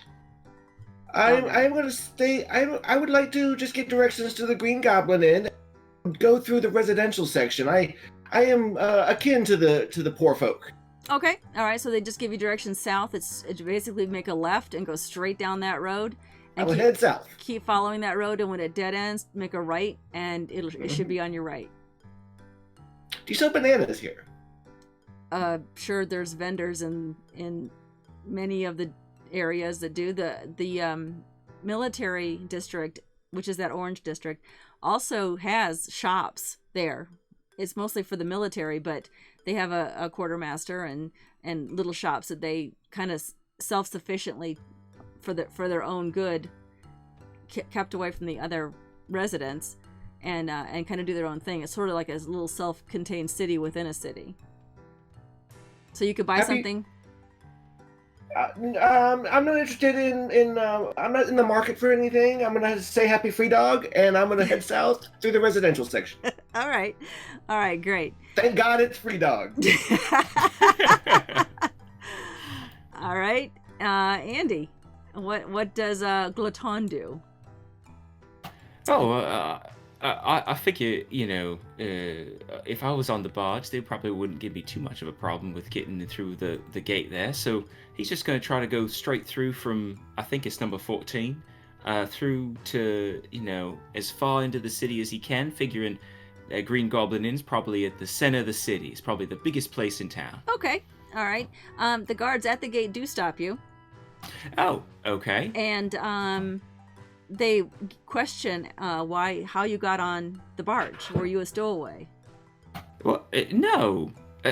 I'm going to stay... I would like to just get directions to the Green Goblin Inn. Go through the residential section. I am akin to the poor folk.
Okay, all right. So they just give you directions south. It's basically make a left and go straight down that road.
I will head south.
Keep following that road, and when it dead ends, make a right, and it should be on your right.
Do you sell bananas here?
Sure. There's vendors in many of the areas that do. The military district, which is that orange district, also has shops there. It's mostly for the military, but they have a quartermaster and little shops that they kind of self-sufficiently for their own good kept away from the other residents and kind of do their own thing. It's sort of like a little self-contained city within a city. So you could buy something.
I'm not interested in I'm not in the market for anything. I'm gonna say happy free dog, and I'm gonna head south through the residential section.
All right, great.
Thank God it's free dog.
All right, Andy, what does Glaton do?
I figure, if I was on the barge, they probably wouldn't give me too much of a problem with getting through the gate there. So he's just going to try to go straight through from, I think it's number 14, through to, as far into the city as he can, figuring Green Goblin Inn's probably at the center of the city. It's probably the biggest place in town.
Okay. All right. The guards at the gate do stop you.
Oh, okay.
And they question how you got on the barge. Were you a stowaway?
Well, no.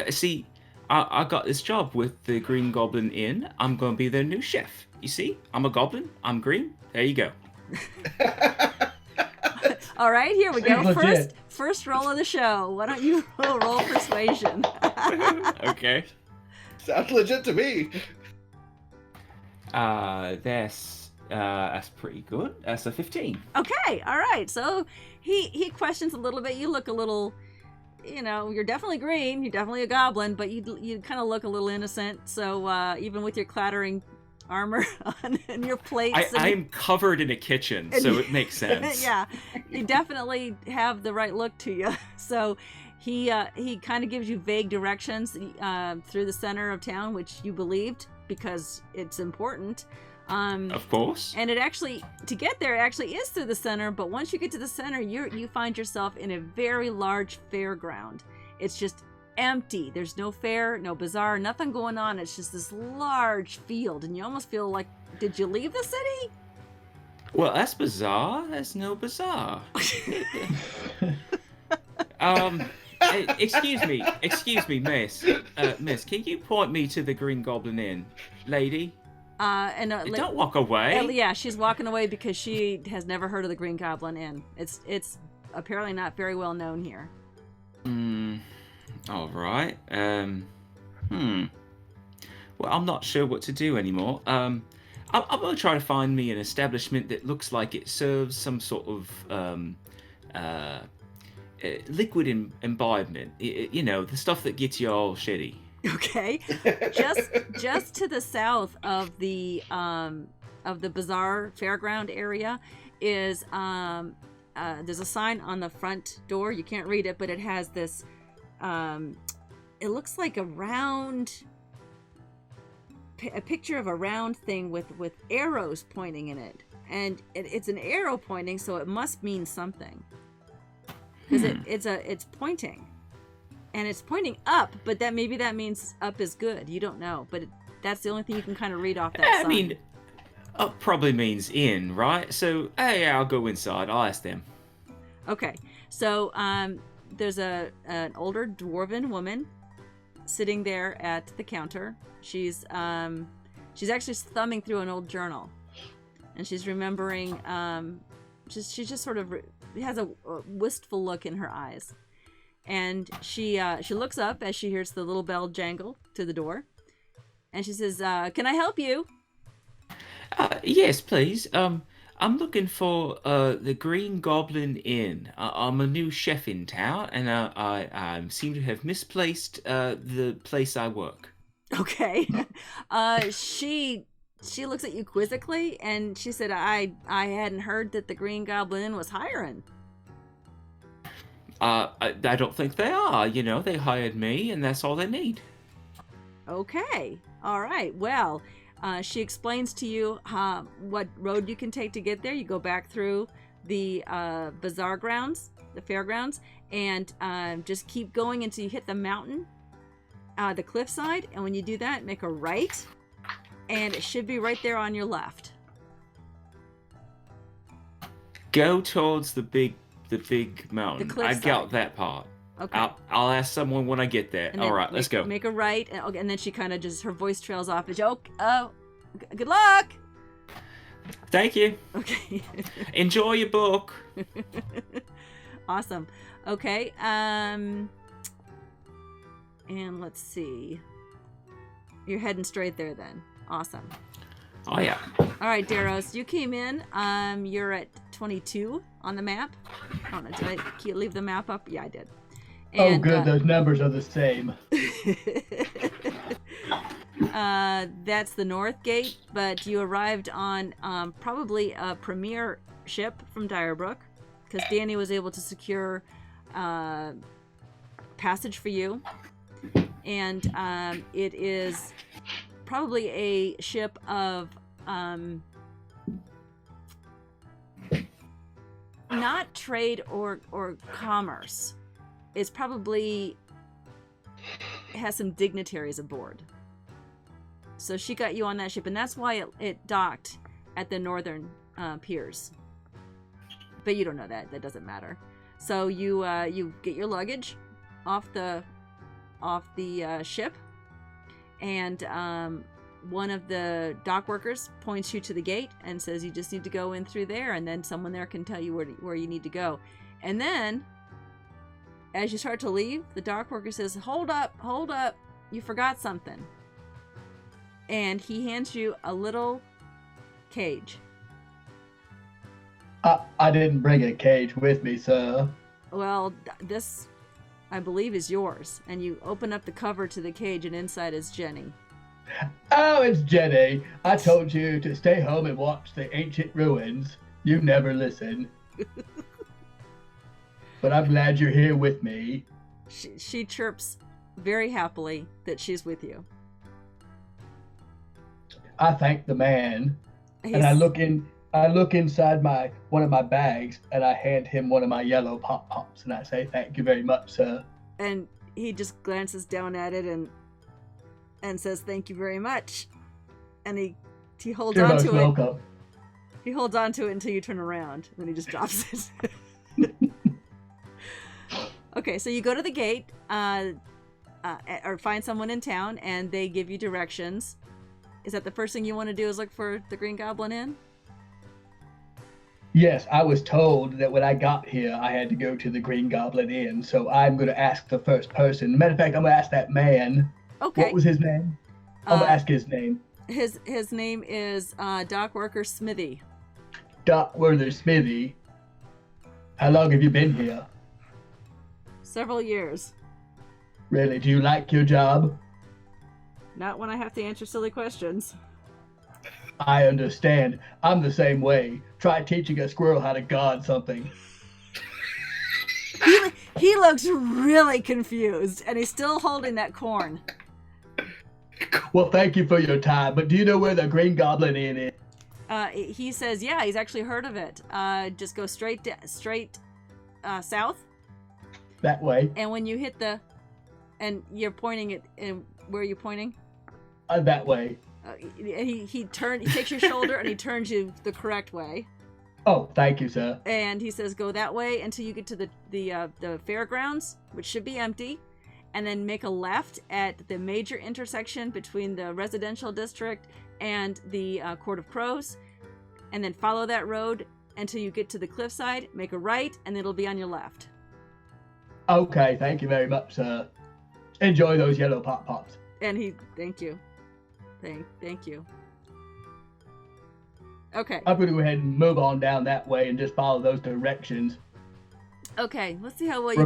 See, I got this job with the Green Goblin Inn. I'm going to be their new chef. You see, I'm a goblin. I'm green. There you go.
All right, here we go.
Legit.
First roll of the show. Why don't you roll persuasion?
Okay.
Sounds legit to me.
That's pretty good. That's a 15.
Okay, all right. So he questions a little bit. You look a little, you're definitely green. You're definitely a goblin, but you kind of look a little innocent. So even with your clattering armor on and your plates,
I'm covered in a kitchen, so it makes sense.
Yeah, you definitely have the right look to you. So he kind of gives you vague directions through the center of town, which you believed because it's important.
Of course.
And to get there, it actually is through the center. But once you get to the center, you find yourself in a very large fairground. It's just empty. There's no fair, no bazaar, nothing going on. It's just this large field, and you almost feel like, did you leave the city?
Well, that's bizarre. There's no bazaar. Excuse me, miss. Miss, can you point me to the Green Goblin Inn, lady? Don't walk away.
Yeah, she's walking away because she has never heard of the Green Goblin Inn. It's apparently not very well known here.
All right. Well, I'm not sure what to do anymore. I'm gonna try to find me an establishment that looks like it serves some sort of liquid imbibement. The stuff that gets you all shitty.
Okay. just to the south of the bazaar fairground area is there's a sign on the front door. You can't read it, but it has this it looks like a picture of a round thing with arrows pointing in it, and it's an arrow pointing, so it must mean something because it's pointing. And it's pointing up, but maybe that means up is good. You don't know, but that's the only thing you can kind of read off that sign.
I mean, up probably means in, right? So, hey, I'll go inside. I'll ask them.
Okay, so there's an older dwarven woman sitting there at the counter. She's actually thumbing through an old journal, and she's remembering. She just sort of has a wistful look in her eyes. And she looks up as she hears the little bell jangle to the door, and she says, "Can I help you?"
Yes, please. I'm looking for the Green Goblin Inn. I'm a new chef in town, and I seem to have misplaced the place I work.
Okay. She looks at you quizzically, and she said, "I hadn't heard that the Green Goblin Inn was hiring."
I don't think they are. They hired me, and that's all they need.
Okay. All right. Well, she explains to you what road you can take to get there. You go back through the bazaar grounds, the fairgrounds, and just keep going until you hit the mountain, the cliffside. And when you do that, make a right, and it should be right there on your left.
Go towards the big mountain. I got that part.
Okay.
I'll ask someone when I get there. All right, let's go.
Make a right, and then she kind of her voice trails off. Good luck.
Thank you.
Okay.
Enjoy your book.
Awesome. Okay. And let's see. You're heading straight there then. Awesome.
Oh yeah.
All right, Daros, you came in. You're at 22 on the map. I don't know, did I leave the map up? Yeah, I did. And,
good. Those numbers are the same.
That's the north gate, but you arrived on probably a premier ship from Direbrook, because Danny was able to secure passage for you. And it is probably a ship of not trade or commerce. is probably has some dignitaries aboard. So she got you on that ship, and that's why it docked at the northern piers. But you don't know that. That doesn't matter. So you get your luggage off the ship, and one of the dock workers points you to the gate and says you just need to go in through there, and then someone there can tell you where you need to go. And then, as you start to leave, the dock worker says, hold up, you forgot something. And he hands you a little cage.
I didn't bring a cage with me, sir.
Well, this, I believe, is yours. And you open up the cover to the cage, and inside is Jenny.
Oh, it's Jenny. I told you to stay home and watch the ancient ruins. You never listen. But I'm glad you're here with me.
She chirps very happily that she's with you.
I thank the man, and I look inside one of my bags, and I hand him one of my yellow pop-pops, and I say, "Thank you very much, sir."
And he just glances down at it and says, "Thank you very much." And he holds
You're
on
most
to it.
welcome.
He holds on to it until you turn around, and then he just drops it. Okay, so you go to the gate, or find someone in town, and they give you directions. Is that the first thing you want to do, is look for the Green Goblin Inn?
Yes, I was told that when I got here, I had to go to the Green Goblin Inn, so I'm going to ask the first person. Matter of fact, I'm going to ask that man.
Okay.
What was his name? I'm going to ask his name.
His name is Dock Worker Smithy.
Dock Worker Smithy. How long have you been here?
Several years.
Really? Do you like your job?
Not when I have to answer silly questions.
I understand. I'm the same way. Try teaching a squirrel how to guard something.
He looks really confused, and he's still holding that corn.
Well, thank you for your time, but do you know where the Green Goblin Inn is?
He says, yeah, he's actually heard of it. Just go straight south.
That way.
And when you hit and you're pointing it, and where are you pointing?
That way.
He takes your shoulder and he turns you the correct way.
Oh, thank you, sir.
And he says, go that way until you get to the fairgrounds, which should be empty, and then make a left at the major intersection between the residential district and the Court of Crows, and then follow that road until you get to the cliffside, make a right, and it'll be on your left.
Okay, thank you very much, sir. Enjoy those yellow pop-pops.
And thank you. Thank you. Okay.
I'm going to go ahead and move on down that way and just follow those directions.
Okay, let's see how well you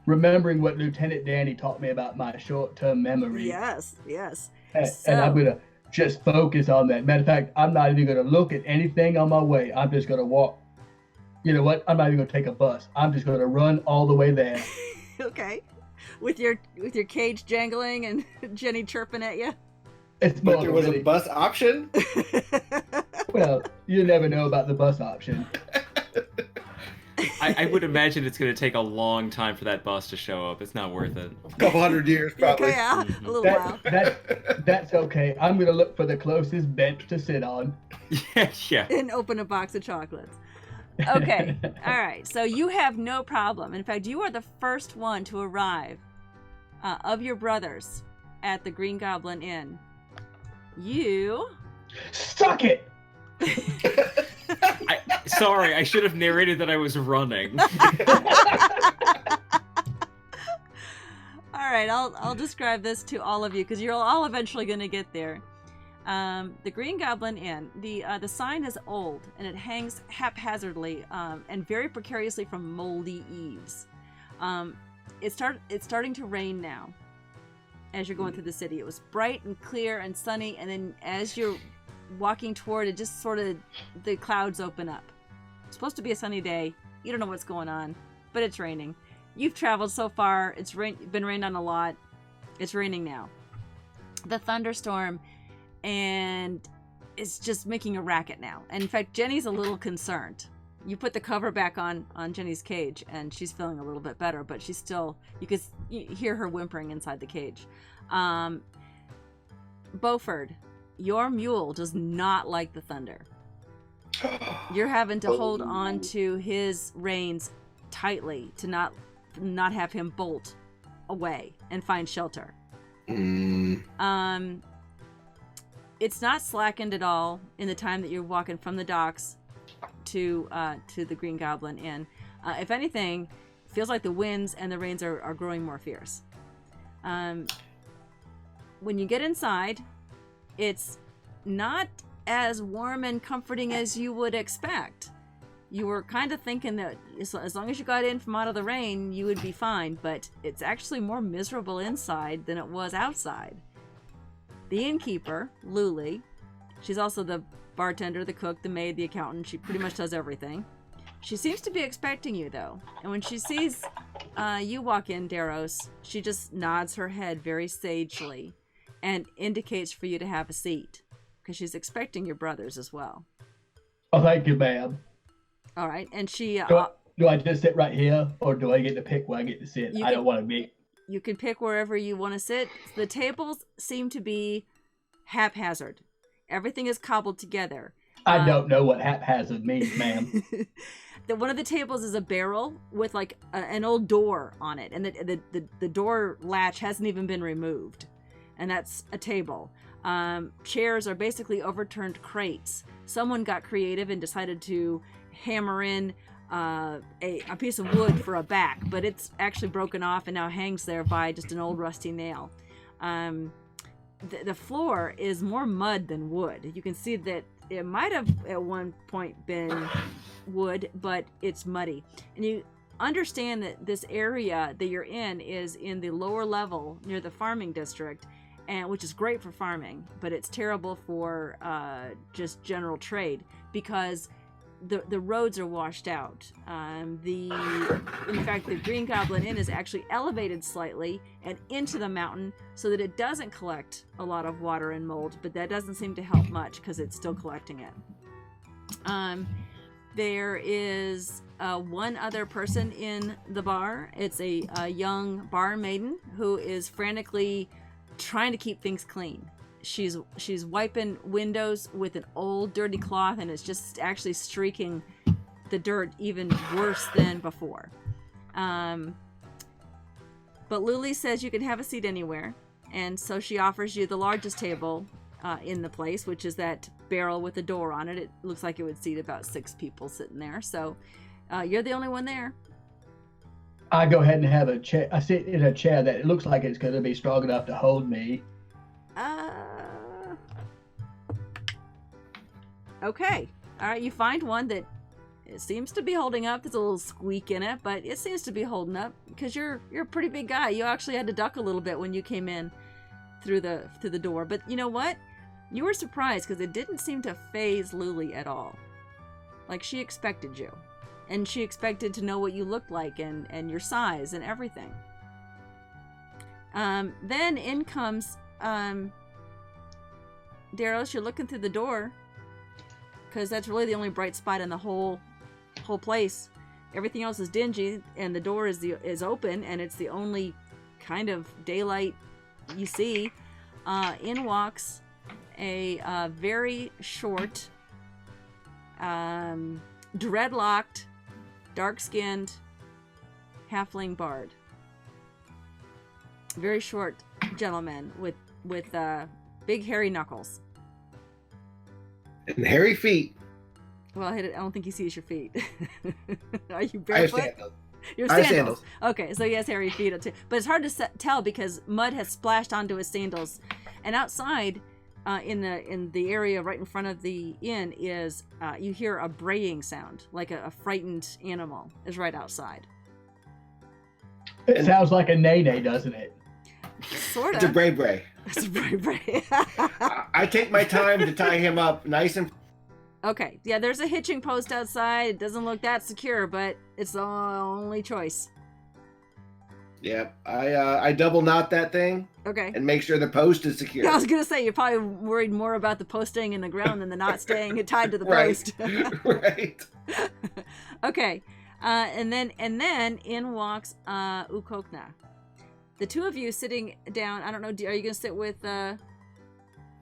Remembering what Lieutenant Danny taught me about my short-term memory.
Yes.
And I'm going to just focus on that. Matter of fact, I'm not even going to look at anything on my way. I'm just going to walk. You know what? I'm not even going to take a bus. I'm just going to run all the way there.
Okay. With your cage jangling and Jenny chirping at you?
But there was a bus option?
Well, you never know about the bus option.
I would imagine it's going to take a long time for that bus to show up. It's not worth it.
A couple hundred years, probably.
Yeah, a little while.
That's okay. I'm going to look for the closest bench to sit on.
Yeah.
And open a box of chocolates. Okay. All right. So you have no problem. In fact, you are the first one to arrive of your brothers at the Green Goblin Inn. You...
Suck it!
Sorry, I should have narrated that I was running.
All right, I'll describe this to all of you because you're all eventually going to get there. The Green Goblin Inn. The sign is old and it hangs haphazardly and very precariously from moldy eaves. It's starting to rain now. As you're going through the city, it was bright and clear and sunny, and then as you're walking toward it, just sort of the clouds open up. It's supposed to be a sunny day. You don't know what's going on, but it's raining. You've traveled so far. It's been rained on a lot. It's raining now. The thunderstorm, and it's just making a racket now. And in fact, Jenny's a little concerned You put the cover back on Jenny's cage, and she's feeling a little bit better, but she's still, you can hear her whimpering inside the cage. Beaufort, your mule does not like the thunder. You're having to hold on to his reins tightly to not have him bolt away and find shelter. It's not slackened at all in the time that you're walking from the docks to the Green Goblin Inn. If anything, it feels like the winds and the rains are growing more fierce. When you get inside, it's not as warm and comforting as you would expect. You were kind of thinking that as long as you got in from out of the rain, you would be fine, but it's actually more miserable inside than it was outside. The innkeeper, Luli, she's also the bartender, the cook, the maid, the accountant. She pretty much does everything. She seems to be expecting you, though. And when she sees you walk in, Daros, she just nods her head very sagely and indicates for you to have a seat, because she's expecting your brothers as well.
Oh, thank you, ma'am.
All right, and she...
do I just sit right here, or do I get to pick where I get to sit? I don't want to be...
You can pick wherever you want to sit. The tables seem to be haphazard. Everything is cobbled together.
I don't know what haphazard means, ma'am.
One of the tables is a barrel with like an old door on it, and the door latch hasn't even been removed, and that's a table. Chairs are basically overturned crates. Someone got creative and decided to hammer in a piece of wood for a back, but it's actually broken off and now hangs there by just an old rusty nail. The floor is more mud than wood. You can see that it might have at one point been wood, but it's muddy. And you understand that this area that you're in is in the lower level near the farming district, and which is great for farming, but it's terrible for just general trade, because the roads are washed out. In fact, the Green Goblin Inn is actually elevated slightly and into the mountain so that it doesn't collect a lot of water and mold, but that doesn't seem to help much because it's still collecting it. There is one other person in the bar. It's a young bar maiden who is frantically trying to keep things clean. She's wiping windows with an old dirty cloth, and it's just actually streaking the dirt even worse than before. But Luli says you can have a seat anywhere, and so she offers you the largest table in the place, which is that barrel with a door on it. It looks like it would seat about 6 people sitting there, so you're the only one there.
I go ahead and have a chair. I sit in a chair that it looks like it's going to be strong enough to hold me.
Okay. All right, you find one that it seems to be holding up. There's a little squeak in it, but it seems to be holding up because you're a pretty big guy. You actually had to duck a little bit when you came in through the door. But you know what? You were surprised because it didn't seem to faze Luli at all. Like, she expected you. And she expected to know what you looked like and your size and everything. Then in comes Daros. You're looking through the door because that's really the only bright spot in the whole place. Everything else is dingy, and the door is open, and it's the only kind of daylight you see. In walks a very short, dreadlocked, dark-skinned halfling bard. Very short gentleman with big hairy knuckles.
And hairy feet.
Well, I don't think he sees your feet. Are you
I have
barefoot?
sandals.
Your
I have
sandals.
sandals.
Okay, so he has hairy feet too. But it's hard to tell because mud has splashed onto his sandals. And outside, in the area right in front of the inn, is you hear a braying sound, like a frightened animal is right outside.
It sounds like a nay-nay, doesn't it?
Sort of.
It's a bray.
It's a bray.
I take my time to tie him up nice and...
Okay, yeah, there's a hitching post outside. It doesn't look that secure, but it's the only choice.
Yep. I double knot that thing
Okay.
and make sure the post is secure.
Yeah, I was gonna say you're probably worried more about the post staying in the ground than the knot staying tied to the
Right.
post.
Right.
Okay, and then in walks Ukokna. The two of you sitting down. I don't know. Are you gonna sit with? Where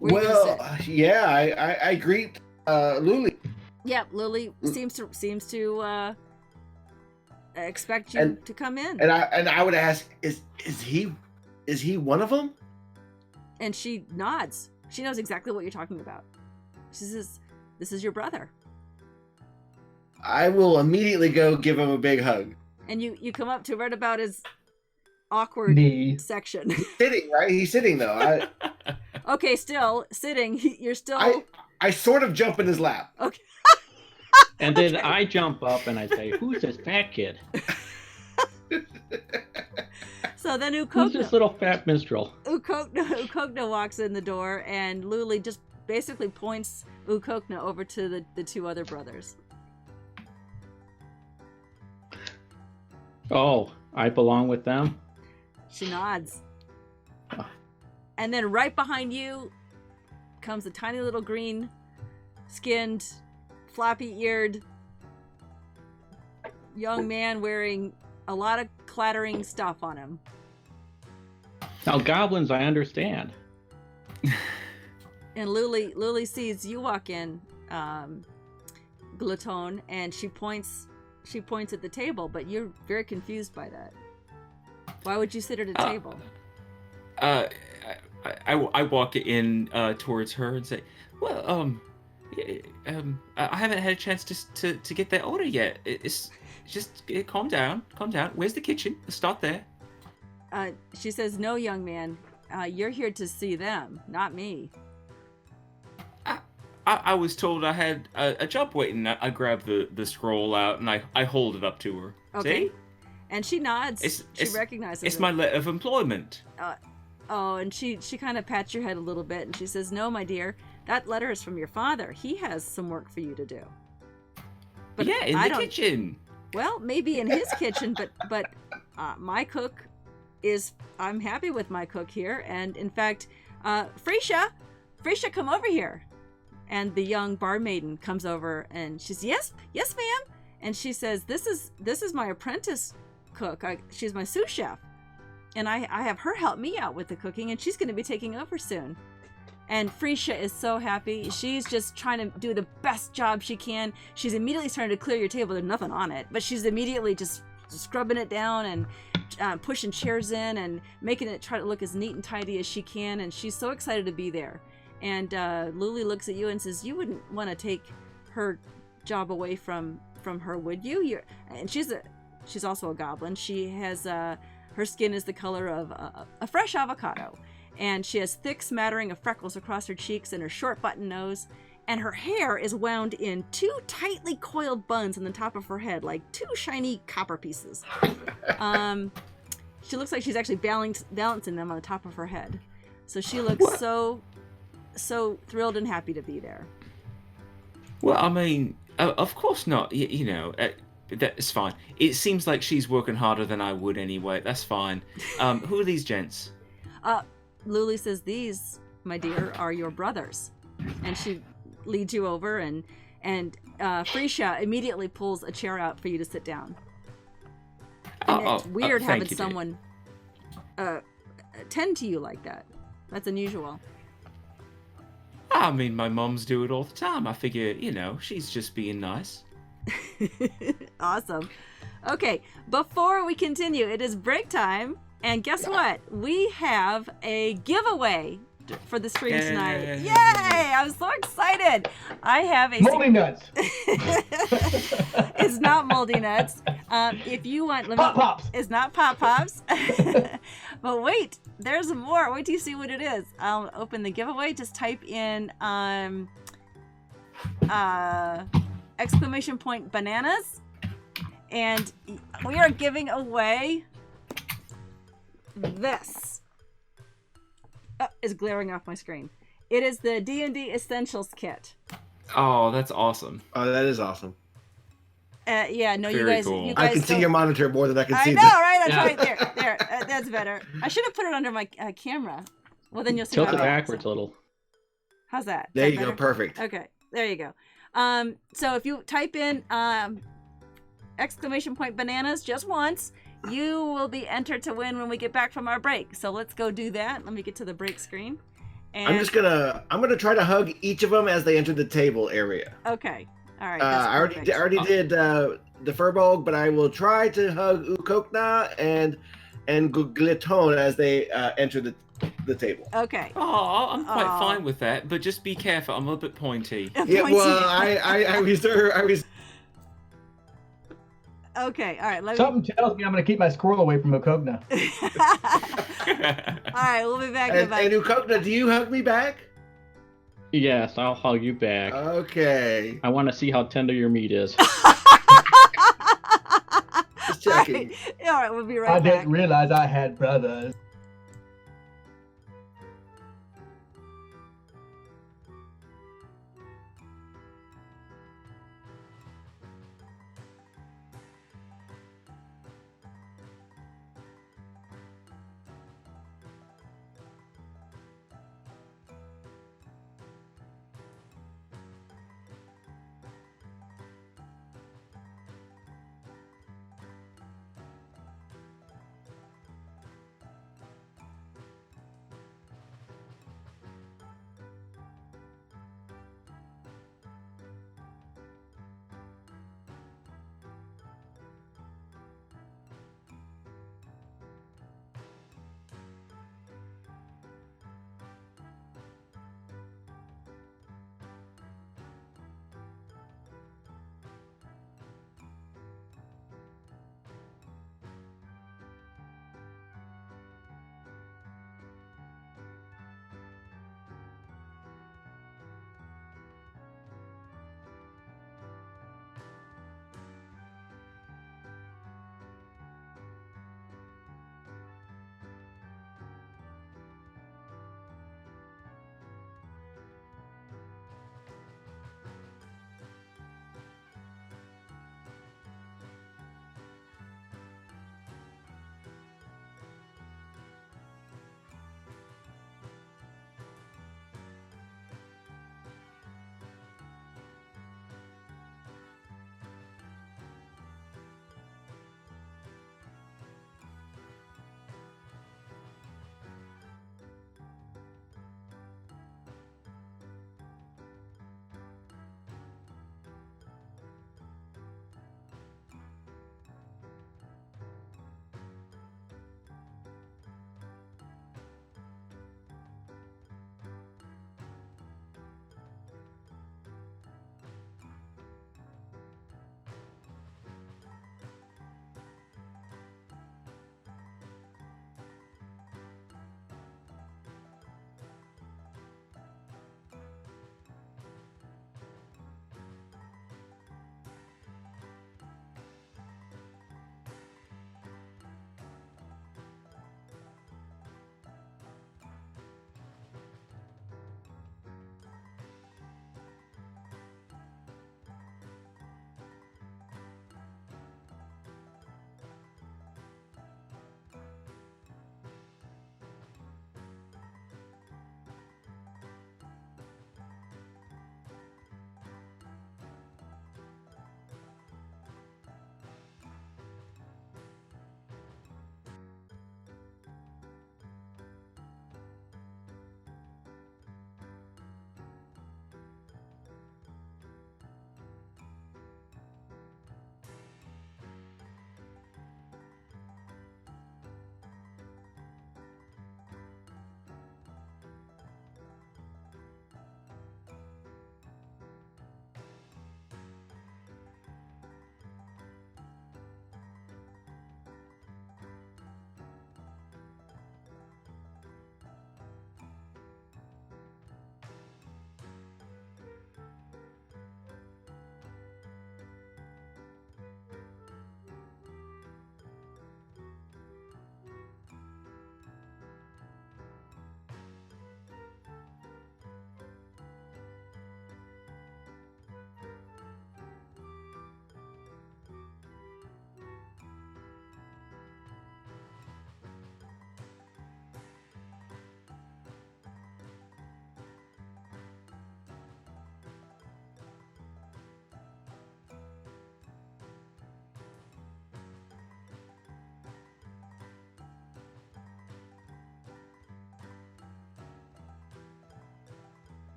you gonna
Well,
sit?
yeah. I greet Luli.
Yeah, Lily seems to expect you to come in,
And I would ask, is he one of them?
and she nods. She knows exactly what you're talking about. She says, "This is your brother."
I will immediately go give him a big hug.
And you come up to right about his awkward
Knee.
section.
Sitting, right? He's sitting though.
Okay, still sitting. You're still
I sort of jump in his lap.
okay.
And then I jump up and I say, "Who's this fat kid?
So then
Who's this little fat minstrel?"
Ukokna walks in the door, and Luli just basically points Ukokna over to the two other brothers.
Oh, I belong with them?
She nods.
Ah.
And then right behind you comes a tiny little green-skinned, floppy-eared young man wearing a lot of clattering stuff on him.
Now, goblins, I understand.
And Luli sees you walk in, Gluton, and she points at the table, but you're very confused by that. Why would you sit at a table?
I walk in towards her and say, "Well, I haven't had a chance to get that order yet. It's just calm down. Where's the kitchen? Let's start there."
She says, "No, young man, you're here to see them, not me."
I was told I had a job waiting. I grab the scroll out and I hold it up to her.
Okay.
See?
And she nods. She recognizes
It's
it.
my letter of employment.
Oh, and she kind of pats your head a little bit, and she says, "No, my dear, that letter is from your father. He has some work for you to do." But
yeah, in the kitchen.
Well, maybe in his kitchen, but my cook is. I'm happy with my cook here, and in fact, Freesia, come over here. And the young barmaiden comes over, and she says, "Yes, ma'am." And she says, "This is my apprentice cook. She's my sous chef, and I have her help me out with the cooking, and she's going to be taking over soon." And Freesia is so happy. She's just trying to do the best job she can. She's immediately starting to clear your table. There's nothing on it, but she's immediately just scrubbing it down and pushing chairs in and making it try to look as neat and tidy as she can. And she's so excited to be there. And Luli looks at you and says, "You wouldn't want to take her job away from her, would you?" And she's also a goblin. She has her skin is the color of a fresh avocado, and she has thick smattering of freckles across her cheeks and her short button nose, and her hair is wound in two tightly coiled buns on the top of her head, like two shiny copper pieces. She looks like she's actually balancing them on the top of her head. So she looks so thrilled and happy to be there.
Well, I mean, of course not. You know, that's fine. It seems like she's working harder than I would anyway. That's fine. Who are these gents?
Luli says, "These, my dear, are your brothers." And she leads you over, and Freesia immediately pulls a chair out for you to sit down. And it's weird having someone tend to you like that. That's unusual.
I mean, my moms do it all the time. I figure, she's just being nice.
Awesome. Okay, before we continue, it is break time, and guess what? We have a giveaway for the stream tonight. Yay! I'm so excited. I have a
moldy nuts.
It's not moldy nuts. If you want,
Pop Pops.
It's not Pop Pops. But wait, there's more. Wait till you see what it is. I'll open the giveaway. Just type in exclamation point bananas, and we are giving away this. Oh, it's glaring off my screen. It is the D&D Essentials Kit.
Oh, that's awesome.
Oh, that is awesome.
Yeah, no, you
Very
guys,
cool.
you
I
guys
can see
don't-
your monitor more than I can
I
see
know,
this.
right? That's
Yeah.
right there. There, that's better. I should have put it under my camera. Well, then you'll see.
Tilt
my
it
back,
backwards
so-
a little.
How's that? Is
There
that
you go.
better?
Perfect.
Okay, there you go. So if you type in exclamation point bananas just once, you will be entered to win when we get back from our break. So let's go do that. Let me get to the break screen. And
I'm gonna try to hug each of them as they enter the table area.
okay, all right.
I already did the Furbolg, but I will try to hug Ukokna and Gliton as they enter the table.
Okay.
Oh, I'm quite
Aw.
fine with that, but just be careful. I'm a bit pointy.
Yeah,
Pointy.
well, I was
Okay, all right. Let me.
Something tells me I'm going to keep my squirrel away from Okogna.
All right, we'll be back in
and
about.
Ukokna, do you hug me back?
Yes, I'll hug you back.
Okay,
I want to see how tender your meat is.
just checking.
All right, we'll be
I
right back.
didn't realize I had brothers.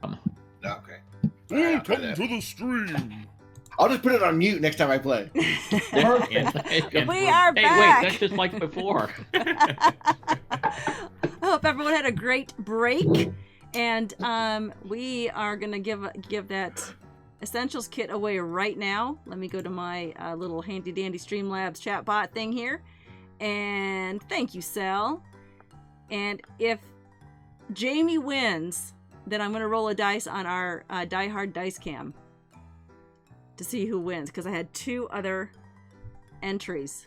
Okay.
Welcome to the stream.
I'll just put it on mute next time I play.
We are
Hey,
back.
wait, that's just like before.
I hope everyone had a great break, and we are gonna give that Essentials kit away right now. Let me go to my little handy dandy Streamlabs chatbot thing here, and thank you, Sel. And if Jamie wins, then I'm gonna roll a dice on our Die Hard dice cam to see who wins, because I had 2 other entries.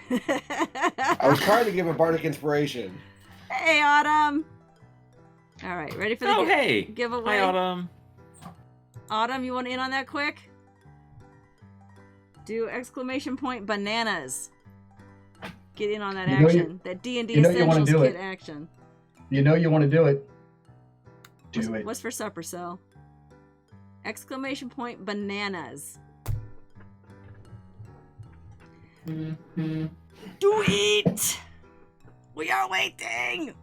I was trying to give a bardic inspiration.
Hey, Autumn. All right, ready for the
hey.
giveaway?
Hi, Autumn.
Autumn, you want in on that quick? Do exclamation point bananas. Get in on that
You know
action. That D&D
you know you wanna
Essentials
do
kit
it.
action.
You know you want to do it. Do it.
What's for supper, Cell? Exclamation point bananas. Do it! We are waiting!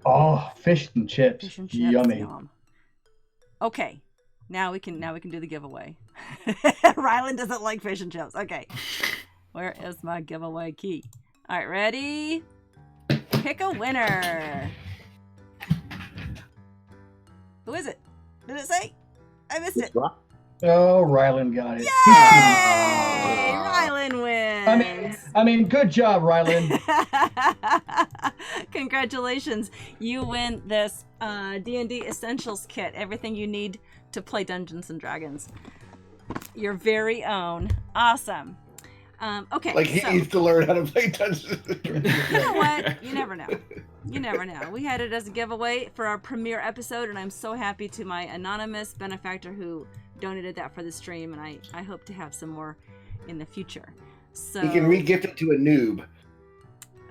Oh, fish and chips.
Fish and chips.
Yummy.
Yum. Okay. Now we can do the giveaway. Rylan doesn't like fish and chips. Okay. Where is my giveaway key? All right, ready? Pick a winner. Who is it? Did it say? I missed it.
Oh, Rylan got it.
Yay! Rylan wins.
I mean, good job, Rylan.
Congratulations. You win this D&D Essentials kit. Everything you need to play Dungeons and Dragons. Your very own. Awesome. Okay.
Like he needs to learn how to play Dungeons and Dragons.
You know what? You never know. You never know. We had it as a giveaway for our premiere episode, and I'm so happy to my anonymous benefactor who donated that for the stream, and I hope to have some more in the future. So
He can re-gift it to a noob.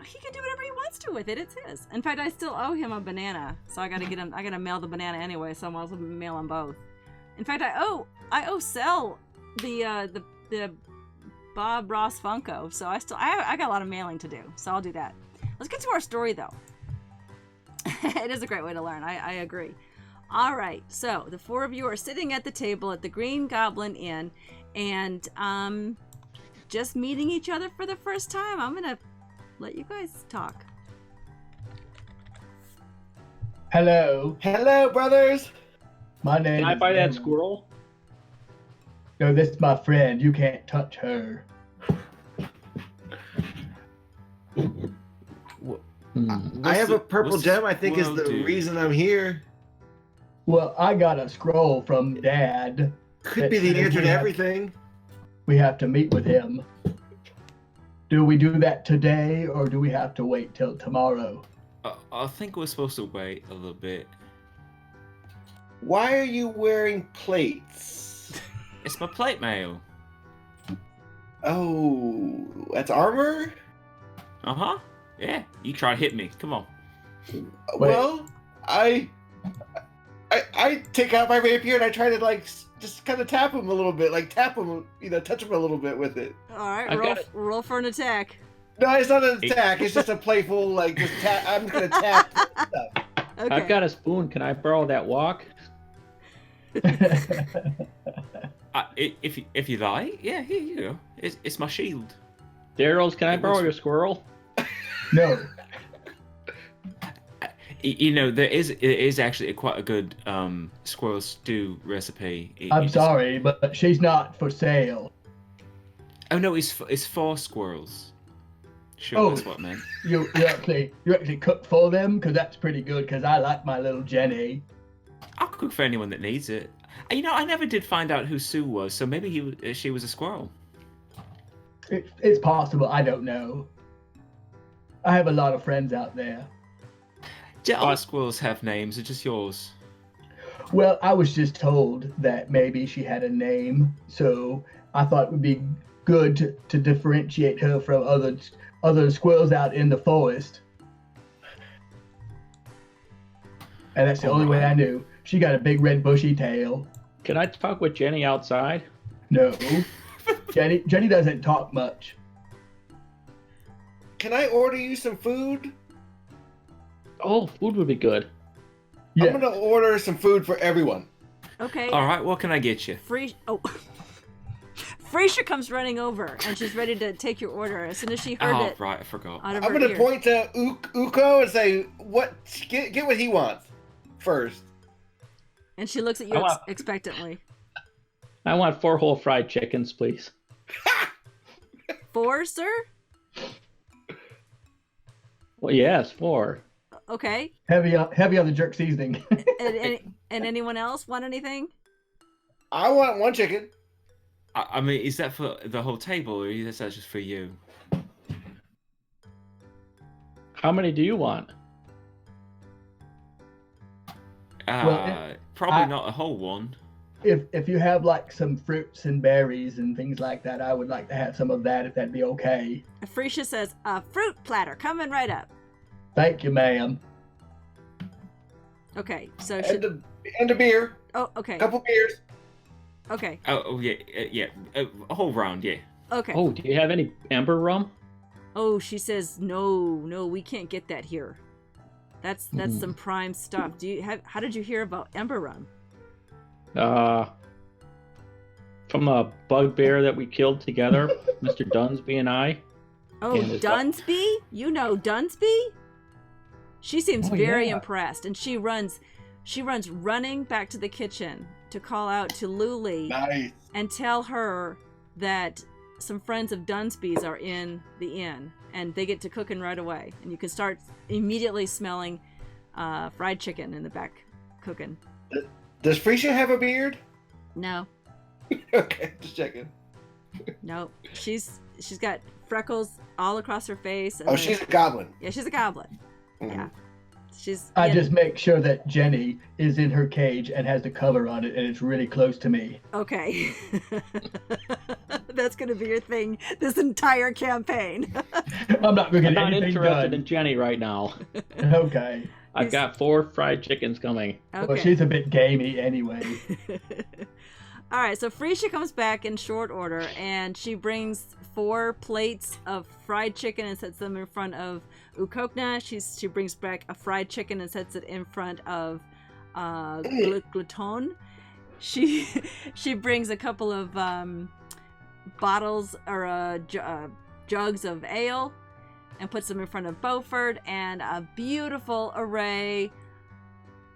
he can do whatever he wants to with it. It's his. In fact, I still owe him a banana, so I gotta get him. I gotta mail the banana anyway, so I might as well mail them both. In fact, I owe Sel the Bob Ross Funko, so I got a lot of mailing to do, so I'll do that. Let's get to our story though. It is a great way to learn. I agree. All right, so the 4 of you are sitting at the table at the Green Goblin Inn, and just meeting each other for the first time. I'm gonna let you guys talk.
Hello,
Hello, brothers.
my name.
Can I
is
buy that
Evan.
squirrel?
No, this is my friend. You can't touch her.
I have a purple gem. I think is
squirrel
the
do?
reason I'm here.
Well, I got a scroll from Dad.
Could be the answer to everything.
We have to meet with him. Do we do that today, or do we have to wait till tomorrow?
I think we're supposed to wait a little bit.
Why are you wearing plates?
It's my plate mail.
Oh, that's armor?
Uh-huh. Yeah, you try to hit me. Come on.
Well, I take out my rapier and I try to just kind of tap him a little bit, touch him a little bit with it.
All right,
I've got it.
roll for an attack.
No, it's not an attack. It's just a playful, just tap. I'm just gonna tap stuff.
Okay.
I've got a spoon. Can I borrow that wok?
If you like, yeah, here you go. It's my shield.
Daryl's, can I
It
borrow
was-
your squirrel?
No.
You know, it is actually quite a good squirrel stew recipe.
I'm sorry, but she's not for sale.
Oh no, it's for squirrels. Sure,
Oh.
that's what I meant.
You actually cook for them? Because that's pretty good, because I like my little Jenny.
I'll cook for anyone that needs it. You know, I never did find out who Sue was, so maybe she was a squirrel.
It's possible. I don't know. I have a lot of friends out there.
Do all squirrels have names, or just yours?
Well, I was just told that maybe she had a name, so I thought it would be good to differentiate her from other squirrels out in the forest. And that's the only way I knew. She got a big red bushy tail.
Can I talk with Jenny outside?
No. Jenny doesn't talk much.
Can I order you some food?
Oh, food would be good.
Yeah.
I'm gonna order some food for everyone.
Okay.
All right, what can I get you?
Frasier comes running over, and she's ready to take your order as soon as she heard it.
Right, I forgot.
Out of
I'm
her
gonna
ear.
point to Uko and say, "What? Get what he wants first."
And she looks at you expectantly.
I want 4 whole fried chickens, please.
4, sir?
Well, yes, 4.
Okay.
Heavy on the jerk seasoning.
And anyone else want anything?
I want 1 chicken.
I mean, is that for the whole table, or is that just for you?
How many do you want?
Probably not a whole one.
If you have like some fruits and berries and things like that, I would like to have some of that if that'd be okay.
Frisia says, a fruit platter coming right up.
Thank you, ma'am.
Okay, so
And a beer.
Oh, okay.
A couple beers.
Okay.
Oh yeah. A whole round, yeah.
Okay.
Oh, do you have any amber rum?
Oh, she says, no, we can't get that here. That's some prime stuff. How did you hear about Ember Rum?
From a bugbear that we killed together, Mr. Dunsby and I.
Oh, Dunsby? You know Dunsby? She seems very
yeah.
impressed, and she runs running back to the kitchen to call out to Luli
Nice.
and tell her that some friends of Dunsby's are in the inn, and they get to cooking right away. And you can start immediately smelling fried chicken in the back cooking.
Does Frisia have a beard?
No,
Okay, just checking.
no, she's got freckles all across her face. And
Oh, she's a goblin.
yeah, she's a goblin.
Mhm.
Yeah, she's.
I
yeah,
just make sure that Jenny is in her cage and has the cover on it, and it's really close to me.
okay. That's gonna be your thing this entire campaign.
I'm not going to
I'm
get
not
anything
interested
done.
in Jenny right now.
Okay.
I've got 4 fried chickens coming.
Okay.
Well, she's a bit gamey anyway.
All right, so Frisia comes back in short order, and she brings 4 plates of fried chicken and sets them in front of Ukokna. She brings back a fried chicken and sets it in front of Gluton. She brings a couple of bottles or jugs of ale and puts them in front of Beaufort, and a beautiful array,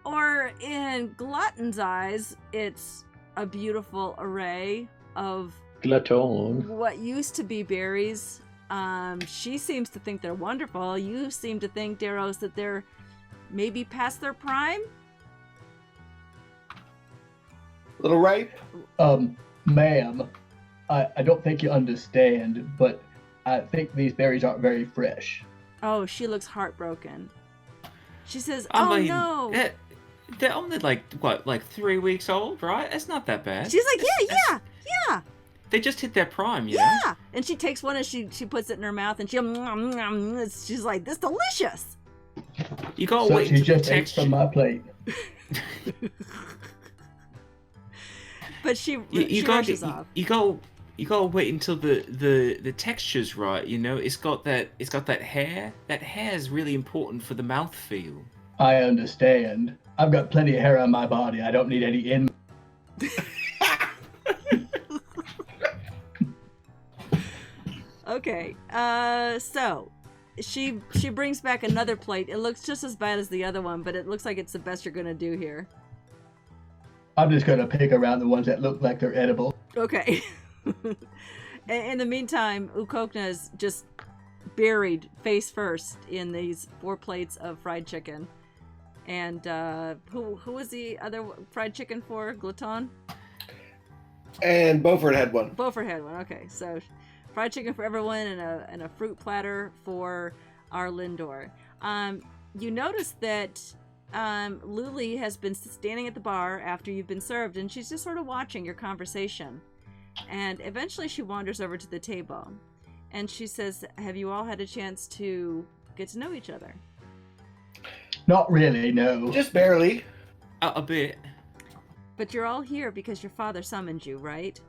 or in Glutton's eyes, it's a beautiful array of
Gluton.
what used to be berries. She seems to think they're wonderful. You seem to think, Daros, that they're maybe past their prime?
Little ripe.
Ma'am, I don't think you understand, but I think these berries aren't very fresh.
Oh, she looks heartbroken. She says,
I mean,
no.
They're only like 3 weeks old, right? It's not that bad.
She's like, yeah.
They just hit their prime, you know?
Yeah. And she takes one and she puts it in her mouth, and she's like, this is delicious.
You gotta
So
wait
she
until the
just ate
texture.
from my plate.
But she
You
rushes off.
gotta wait until the texture's right. You know, it's got that hair. That hair is really important for the mouthfeel.
I understand. I've got plenty of hair on my body. I don't need any in.
Okay. So she brings back another plate. It looks just as bad as the other one, but it looks like it's the best you're gonna do here.
I'm just going to pick around the ones that look like they're edible.
Okay. In the meantime, Ukokna is just buried face first in these 4 plates of fried chicken. And who was the other fried chicken for? Gluton?
And Beaufort had one.
Beaufort had one. Okay, so fried chicken for everyone and a fruit platter for our Lindor. You notice that Luli has been standing at the bar after you've been served, and she's just sort of watching your conversation. And eventually she wanders over to the table, and she says, have you all had a chance to get to know each other?
Not really, no.
Just barely.
A bit.
But you're all here because your father summoned you, right?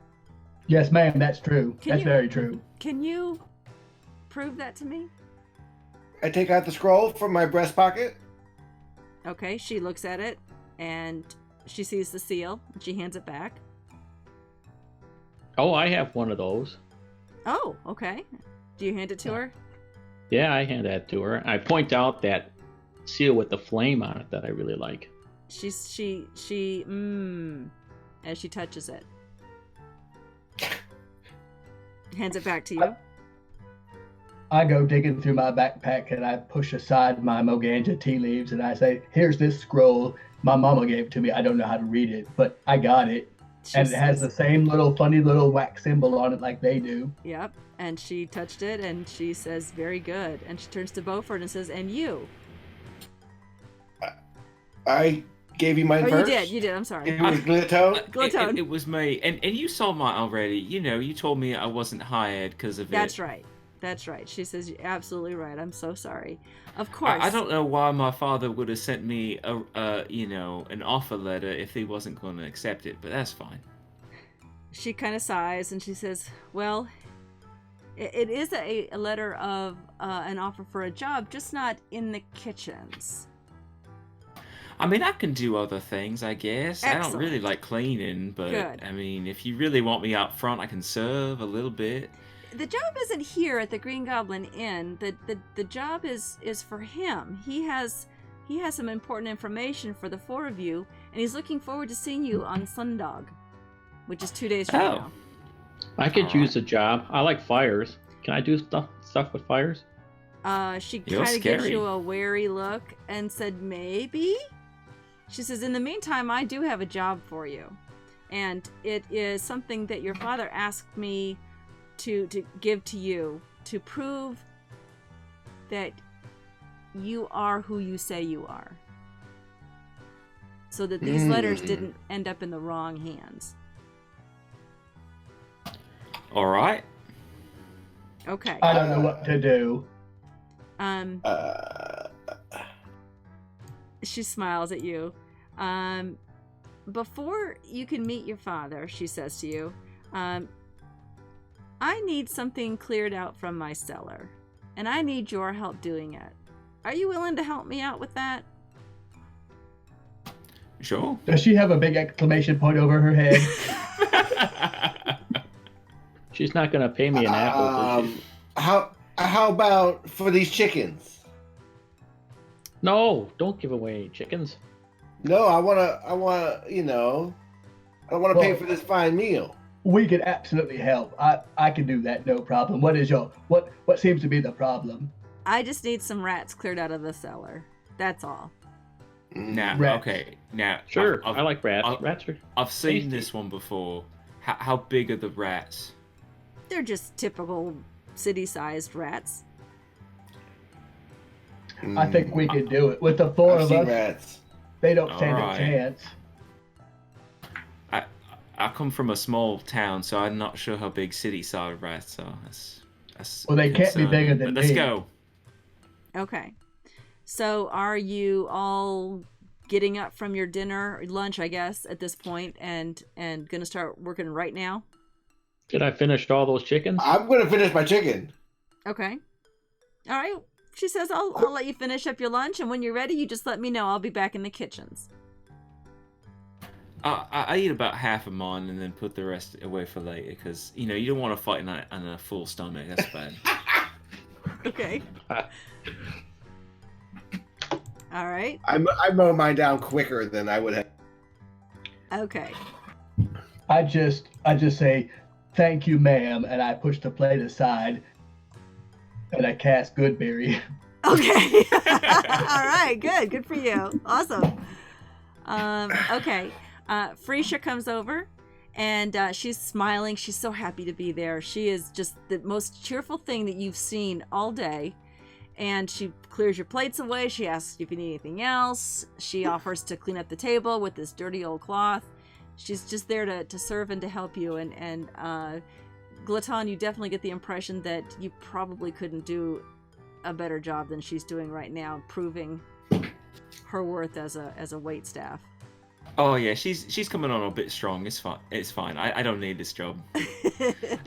Yes, ma'am, that's true.
Can
That's
you-
very true.
Can you prove that to me?
I take out the scroll from my breast pocket.
Okay, she looks at it, and she sees the seal, and she hands it back.
Oh, I have one of those.
Oh, okay. Do you hand it to her?
Yeah, I hand that to her. I point out that seal with the flame on it that I really like.
As she touches it. Hands it back to you.
I go digging through my backpack and I push aside my Moganja tea leaves and I say, here's this scroll. My mama gave it to me. I don't know how to read it, but I got it. And it has the same little funny little wax symbol on it like they do.
Yep. And she touched it and she says, very good. And she turns to Beaufort and says, and you?
I gave you mine first.
You did. I'm sorry.
It was Glitone.
Glitone.
It was me. And you saw mine already. You know, you told me I wasn't hired because of
That's
it.
right. That's right. She says, you're absolutely right. I'm so sorry. Of course.
I don't know why my father would have sent me an offer letter if he wasn't going to accept it, but that's fine.
She kind of sighs and she says, well, it is a letter of an offer for a job, just not in the kitchens.
I mean, I can do other things, I guess.
Excellent.
I don't really like cleaning, but
Good.
I mean, if you really want me out front, I can serve a little bit.
The job isn't here at the Green Goblin Inn. The job is for him. He has some important information for the four of you, and he's looking forward to seeing you on Sundog, which is 2 days from now.
I could use a job. I like fires. Can I do stuff with fires?
She
You're
kind of gives
scary.
you a wary look and said, maybe? She says, in the meantime, I do have a job for you. And it is something that your father asked me to give to you to prove that you are who you say you are. So that these letters didn't end up in the wrong hands.
All right.
Okay.
I don't know what to do.
She smiles at you. Before you can meet your father, she says to you, I need something cleared out from my cellar, and I need your help doing it. Are you willing to help me out with that?
Sure.
Does she have a big exclamation point over her head?
She's not going to pay me an apple. Does she?
How about for these chickens?
No, don't give away any chickens.
No, I wanna, I want to pay for this fine meal.
We could absolutely help. I can do that, no problem. What seems to be the problem?
I just need some rats cleared out of the cellar. That's all.
Now,
Rats.
okay. Now,
Sure, I like rats. Rats are...
I've seen
tasty.
this one before. How big are the rats?
They're just typical city-sized rats.
I think we could do it. With the four
I've
of
seen
us,
rats.
they don't stand
Alright.
a chance.
I come from a small town, so I'm not sure how big city-sized rats are. That's
Well, they can't be
concerning.
bigger than
But let's
me.
go.
Okay. So are you all getting up from your dinner, lunch, I guess, at this point, and gonna start working right now?
Did I finish all those chickens?
I'm gonna finish my chicken.
Okay. All right. She says, I'll let you finish up your lunch, and when you're ready, you just let me know. I'll be back in the kitchens.
I eat about half of mine and then put the rest away for later, because, you don't want to fight on a full stomach. That's bad.
Okay. All right.
I mow mine down quicker than I would have.
Okay.
I just say, thank you, ma'am, and I push the plate aside, and I cast Goodberry.
Okay. All right. Good for you. Awesome. Okay. Freesia comes over, and she's smiling. She's so happy to be there. She is just the most cheerful thing that you've seen all day. And she clears your plates away. She asks if you need anything else. She offers to clean up the table with this dirty old cloth. She's just there to serve and to help you. And Glaton, you definitely get the impression that you probably couldn't do a better job than she's doing right now, proving her worth as a waitstaff.
Oh yeah, she's coming on a bit strong. It's fine. It's fine. I don't need this job.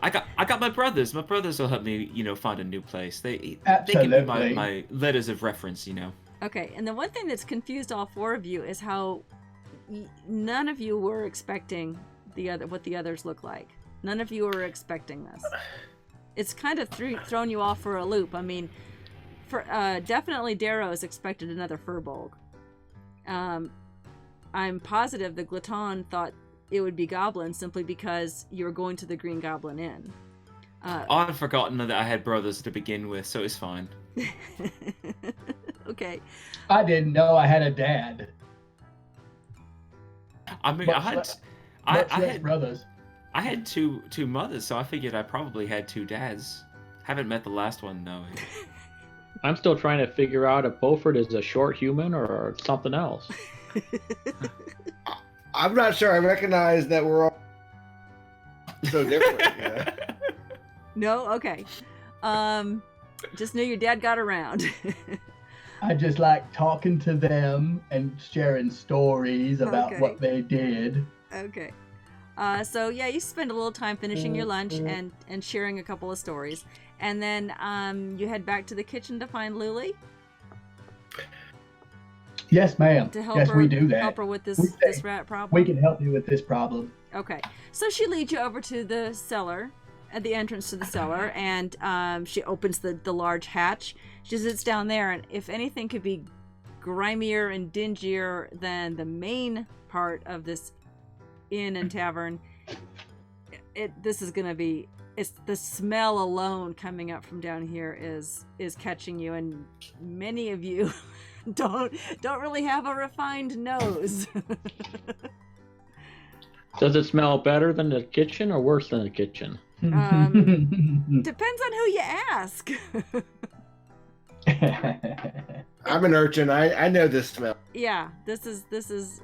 I got my brothers. My brothers will help me, find a new place. They give me
Absolutely.
my letters of reference.
Okay, and the one thing that's confused all four of you is how none of you were expecting what the others look like. None of you were expecting this. It's kind of thrown you off for a loop. I mean, for definitely Darrow's expected another Furbolg. I'm positive the Glaton thought it would be goblins simply because you were going to the Green Goblin Inn.
I'd forgotten that I had brothers to begin with, so it's fine.
Okay.
I didn't know I had a dad.
I mean,
Much
I
less
had
brothers.
I had two mothers, so I figured I probably had two dads. Haven't met the last one though.
I'm still trying to figure out if Beaufort is a short human or something else.
I'm not sure I recognize that we're all so different. Yeah.
No? Okay. Just knew your dad got around.
I just like talking to them and sharing stories about
Okay.
what they did.
Okay. So yeah, you spend a little time finishing your lunch and sharing a couple of stories. And then you head back to the kitchen to find Luli
Yes, ma'am.
to help
Yes,
her
we do that.
help her with
We
this
say,
rat problem.
We can help you with this problem.
Okay. So she leads you over to the cellar, at the entrance to the cellar, and she opens the large hatch. She sits down there, and if anything could be grimier and dingier than the main part of this inn and tavern, this is gonna be. It's the smell alone coming up from down here is catching you, and many of you don't really have a refined nose.
Does it smell better than the kitchen or worse than the kitchen?
Depends on who you ask.
I'm an urchin. I know this smell.
Yeah, this is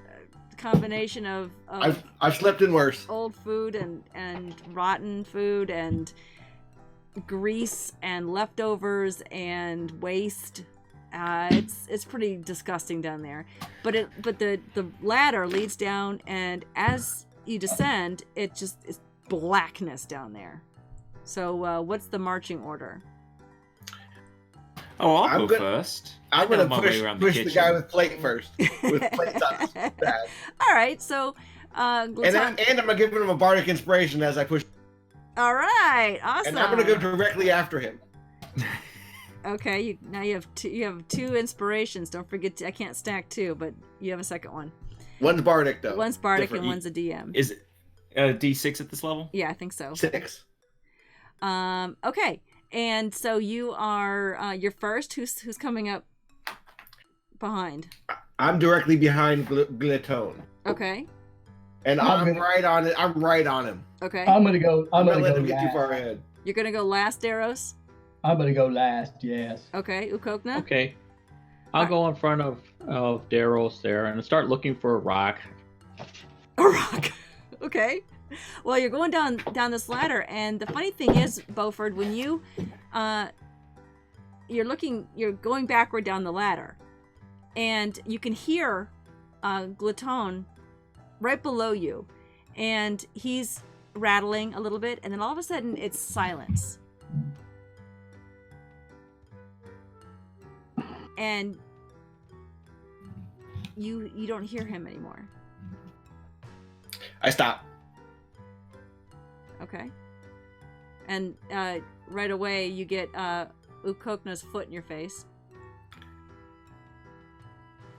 a combination of
I've slept in worse.
old food and rotten food and grease and leftovers and waste. It's pretty disgusting down there. But the ladder leads down, and as you descend, it's blackness down there. So what's the marching order?
Oh,
I'm
I'll go
gonna-
first.
I'm
I know
gonna
my way
push
around
the
kitchen.
guy with plate first. With plates on his back.
All right, so
And
Glaton-
I'm gonna give him a bardic inspiration as I push.
all right, awesome.
And I'm gonna go directly after him.
Okay, you have two inspirations. Don't forget I can't stack two, but you have a second one.
One's bardic though.
One's bardic
Different.
and one's a DM.
Is it D6 at this level?
Yeah, I think so.
6.
Okay, and so you are you're first. Who's coming up behind?
I'm directly behind Glaton.
Okay.
And I'm right on it. I'm right on him.
Okay.
I'm gonna go. I'm
Don't
gonna
let
go
him get too
last.
far ahead.
You're gonna go last, Daros.
I'm gonna go last. Yes.
Okay, Ukokna.
Okay. I'll go in front of Daros there and start looking for a rock.
A rock. Okay. Well, you're going down this ladder, and the funny thing is, Beaufort, when you're going backward down the ladder, and you can hear Glaton right below you, and he's rattling a little bit, and then all of a sudden it's silence. And you don't hear him anymore.
I stop.
Okay. And right away you get Ukokna's foot in your face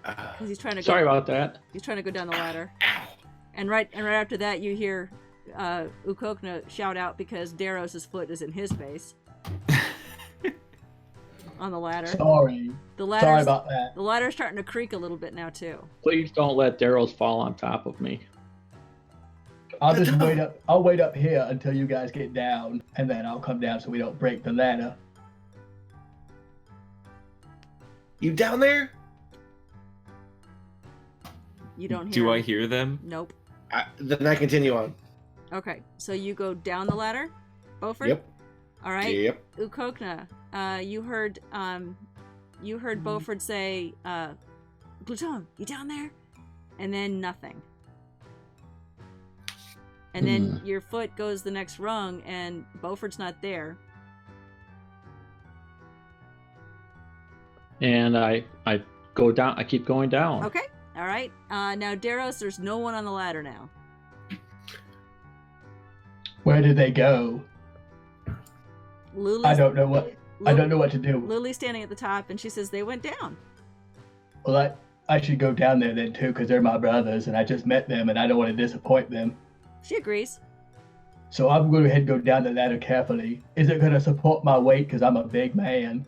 because he's trying to.
Sorry about that.
He's trying to go down the ladder. And right after that you hear Ukokna shout out because Daros's foot is in his face on the ladder.
Sorry. Sorry about that.
The ladder's starting to creak a little bit now too.
Please don't let Daros fall on top of me.
I'll just wait up. I'll wait up here until you guys get down, and then I'll come down so we don't break the ladder.
You down there?
You don't hear.
Do I
him.
hear them?
Nope.
Then I continue on.
Okay, so you go down the ladder, Beaufort?
Yep.
All right.
Yep.
Ukokna, you heard Beaufort say, Glaton, you down there? And then nothing. And then your foot goes the next rung, and Beaufort's not there.
And I go down. I keep going down.
Okay. All right. Now, Daros, there's no one on the ladder now.
Where did they go?
Lily's,
I don't know what to do.
Lily's standing at the top, and she says they went down.
Well, I should go down there then too, because they're my brothers, and I just met them, and I don't want to disappoint them.
She agrees.
So I'm going to ahead and go down the ladder carefully. Is it going to support my weight, because I'm a big man?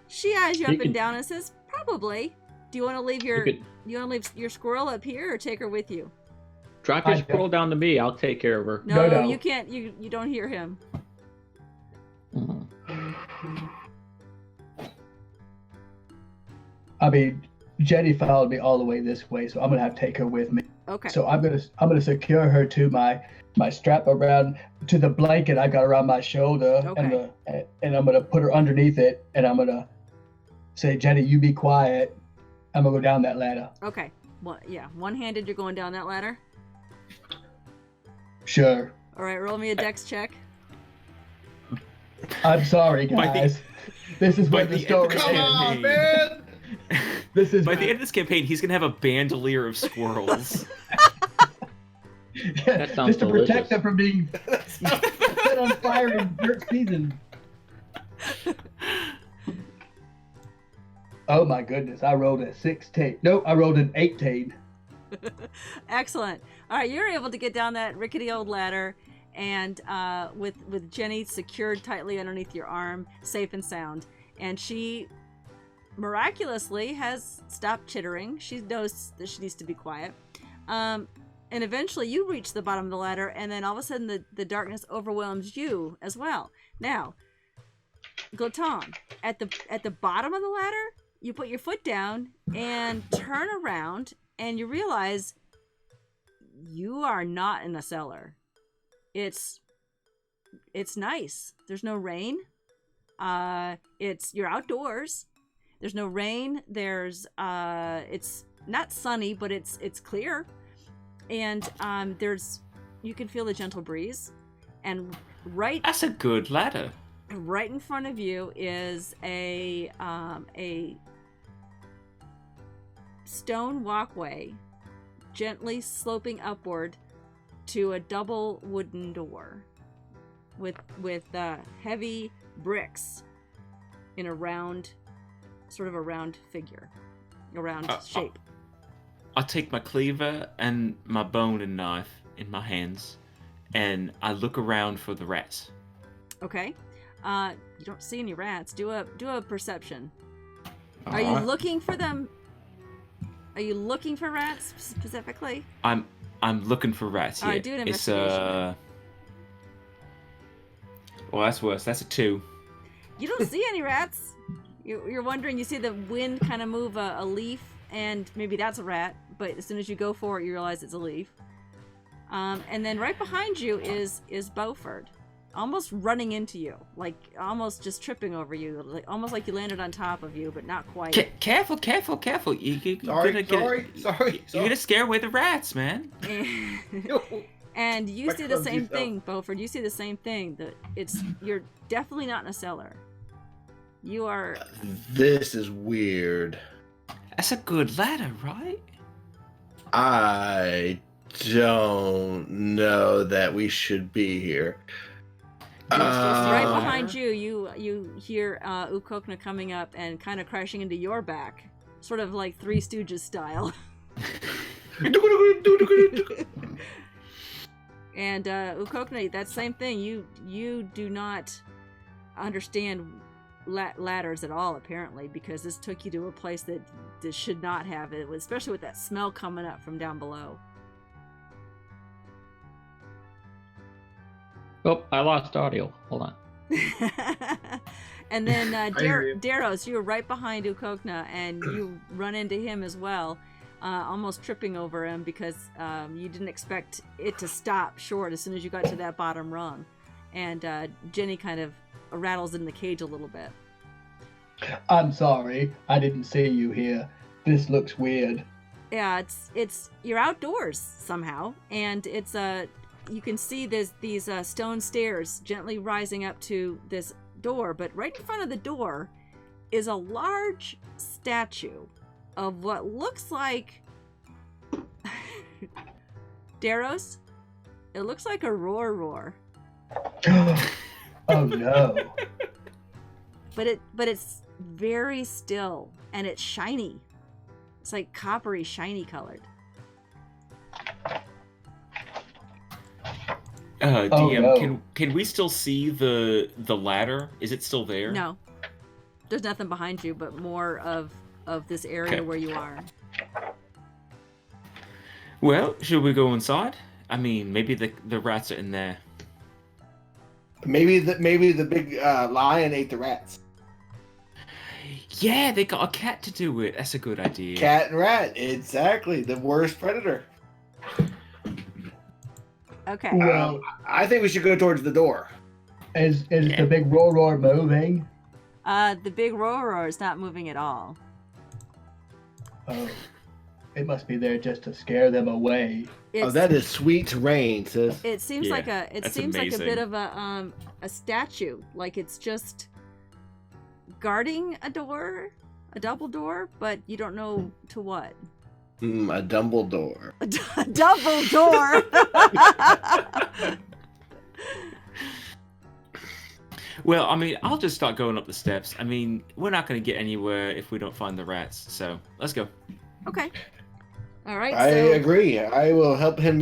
She eyes you up and down and says, "Probably. Do you want to leave your squirrel up here, or take her with you?"
Drop your squirrel down to me. I'll take care of her.
No, you can't. You don't hear him.
I mean, Jenny followed me all the way this way, so I'm gonna have to take her with me.
Okay.
So I'm gonna secure her to my strap around to the blanket I got around my shoulder,
Okay.
and I'm gonna put her underneath it, and I'm gonna say, Jenny, you be quiet. I'm gonna go down that ladder.
Okay. Well, yeah. One-handed, you're going down that ladder.
Sure.
All right. Roll me a dex check.
I'm sorry, guys. This is where the story
Come
ends.
on, man!
This is
By the end of this campaign, he's gonna have a bandolier of squirrels.
That sounds
just to protect
delicious.
them from being set on fire in dirt season. Oh my goodness! I rolled a 16. No, I rolled an 18.
Excellent. All right, you're able to get down that rickety old ladder, and with Jenny secured tightly underneath your arm, safe and sound. And she miraculously has stopped chittering. She knows that she needs to be quiet. And eventually you reach the bottom of the ladder, and then all of a sudden the darkness overwhelms you as well. Now, Gloton, at the bottom of the ladder, you put your foot down and turn around, and you realize you are not in a cellar. It's nice. There's no rain. You're outdoors. There's no rain. It's not sunny, but it's clear. And you can feel the gentle breeze. And
That's a good ladder.
right in front of you is a stone walkway, gently sloping upward to a double wooden door with heavy bricks in a round figure, a round shape.
I take my cleaver and my boning knife in my hands, and I look around for the rats.
Okay. You don't see any rats. Do a perception. Are you looking for them? Are you looking for rats specifically?
I'm looking for rats.
All
Yeah.
right, do an
It's
investigation.
Well, that's worse. That's a 2.
You don't see any rats. You're wondering. You see the wind kind of move a leaf, and maybe that's a rat. But as soon as you go for it, you realize it's a leaf. And then right behind you is Beaufort, almost running into you, like almost just tripping over you, like, almost like you landed on top of you, but not quite.
Careful! You're gonna scare away the rats, man.
And you
My
see the
clumsy
same
self.
thing, Beaufort. You see the same thing. That you're definitely not in a cellar. You are.
This is weird.
That's a good ladder, right?
I don't know that we should be here.
Right behind you, you hear Ukokna coming up and kind of crashing into your back, sort of like Three Stooges style. And Ukokna, that same thing. You do not understand ladders at all, apparently, because this took you to a place that should not have it, especially with that smell coming up from down below.
Oh, I lost audio. Hold on.
And then
hear you.
Daros, you were right behind Ukokna, and you run into him as well, almost tripping over him because you didn't expect it to stop short as soon as you got to that bottom rung. And Jenny kind of rattles in the cage a little bit.
I'm sorry, I didn't see you here. This looks weird.
Yeah, it's you're outdoors somehow, and it's you can see these stone stairs gently rising up to this door, but right in front of the door is a large statue of what looks like Daros. It looks like a roar.
Oh no.
But it's very still and it's shiny. It's like coppery, shiny colored.
DM,
no.
can we still see the ladder? Is it still there?
No, there's nothing behind you, but more of this area
Okay.
where you are.
Well, should we go inside? I mean, maybe the rats are in there.
Maybe the big lion ate the rats.
Yeah, they got a cat to do it. That's a good idea.
Cat and rat, exactly. The worst predator.
Okay.
Well,
I think we should go towards the door.
is
Yeah.
the big roar moving?
The big roar is not moving at all.
Oh, it must be there just to scare them away.
It's,
That is sweet rain, sis.
It seems
Yeah,
like a
that's
like a
amazing.
bit of a statue, like it's just guarding a door, a double door, but you don't know to what.
A Dumbledore.
A double door.
Well, I mean, I'll just start going up the steps. I mean, we're not going to get anywhere if we don't find the rats. So let's go.
Okay. All right.
I
So
agree. I will help him.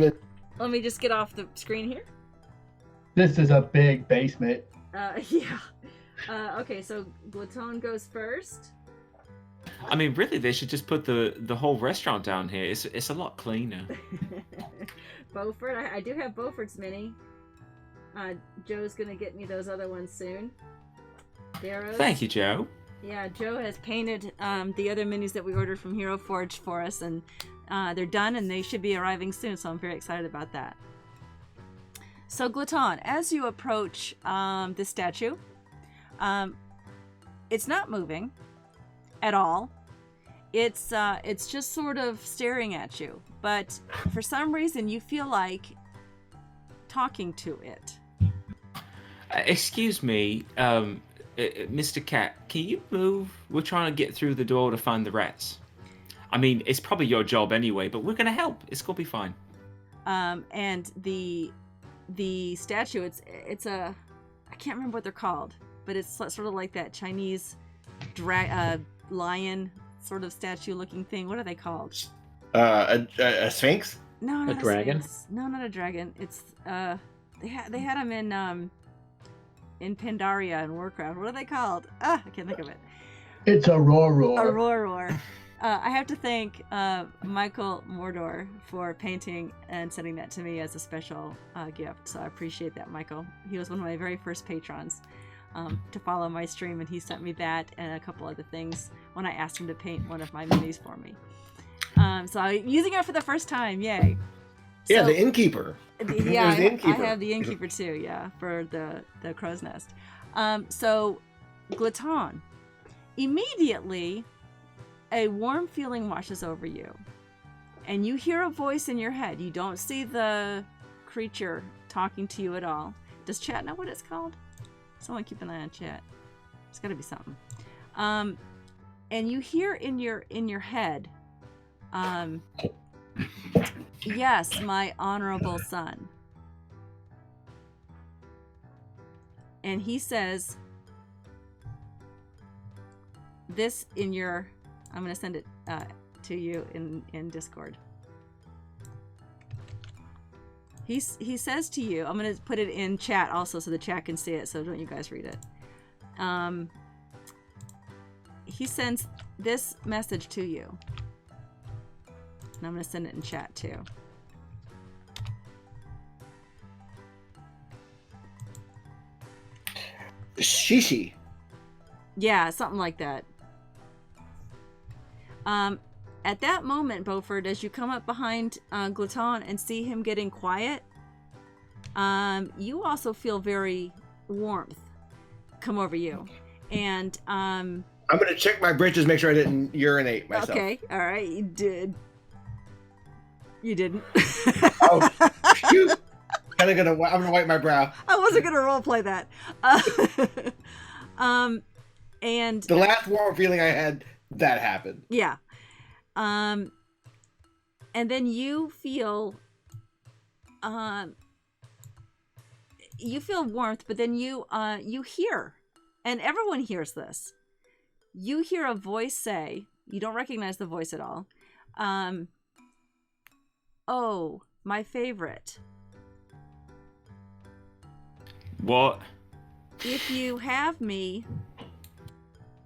let me just get off the screen here.
This is a big basement.
Yeah. Okay. So Glaton goes first.
I mean, really, they should just put the whole restaurant down here. It's a lot cleaner.
Beaufort. I do have Beaufort's mini. Joe's gonna get me those other ones soon. Darrow's.
Thank you, Joe.
Yeah, Joe has painted the other minis that we ordered from Hero Forge for us, and they're done, and they should be arriving soon. So I'm very excited about that. So Glaton, as you approach this statue, it's not moving at all. It's just sort of staring at you, but for some reason you feel like talking to it.
Excuse me, Mr. Cat, can you move? We're trying to get through the door to find the rats. I mean, it's probably your job anyway, but we're gonna help. It's gonna be fine.
And the statue, it's a, I can't remember what they're called, but it's sort of like that Chinese lion sort of statue looking thing. What are they called?
A sphinx?
No, not
A dragon?
sphinx. No, not a dragon. It's they had them in Pandaria and Warcraft. What are they called? I can't think of it.
It's a roar.
A roar. I have to thank Michael Mordor for painting and sending that to me as a special gift. So I appreciate that, Michael. He was one of my very first patrons to follow my stream, and he sent me that and a couple other things when I asked him to paint one of my minis for me. So I'm using it for the first time. Yay!
Yeah,
So-
the innkeeper.
Yeah,
There's the innkeeper.
I have the innkeeper too. Yeah, for the crow's nest. So, Glaton, immediately, a warm feeling washes over you, and you hear a voice in your head. You don't see the creature talking to you at all. Does chat know what it's called? Someone keep an eye on chat. It's got to be something. And you hear in your head, yes, my honorable son. And he says this in your, I'm going to send it to you in Discord. He says to you, I'm going to put it in chat also so the chat can see it, so don't you guys read it. He sends this message to you. And I'm going to send it in chat too.
Shishi.
Yeah, something like that. At that moment, Beaufort, as you come up behind Glaton and see him getting quiet, you also feel very warmth come over you. And
I'm gonna check my britches, make sure I didn't urinate myself.
okay, all right, you did. You didn't.
Oh, shoot! I'm gonna wipe my brow.
I wasn't gonna roleplay that. And
The last warm feeling I had, that happened.
yeah. And then you feel warmth, but then you hear, and everyone hears this. You hear a voice say, you don't recognize the voice at all. Oh, my favorite.
What?
If you have me,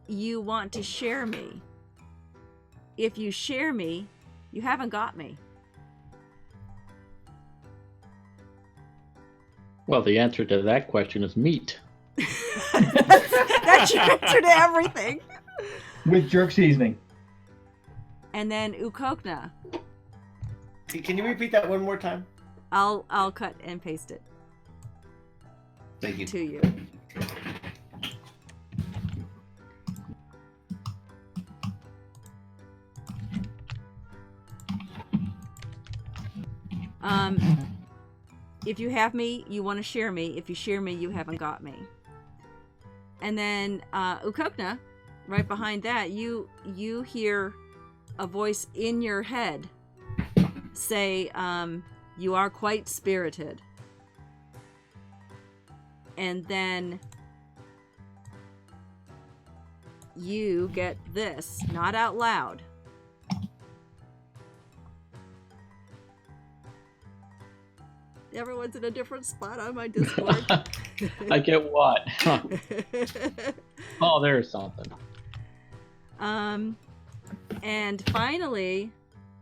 you want to share me. If you share me, you haven't got me.
Well, the answer to that question is meat.
That's your answer to everything.
With jerk seasoning.
And then Ukokna.
Can you repeat that one more time?
I'll cut and paste it
Thank you.
to you. If you have me, you want to share me. If you share me, you haven't got me. And then Ukokna, right behind that, you hear a voice in your head say, you are quite spirited. And then you get this, not out loud. Everyone's in a different spot on my Discord.
I get what? Oh, there's something.
And finally,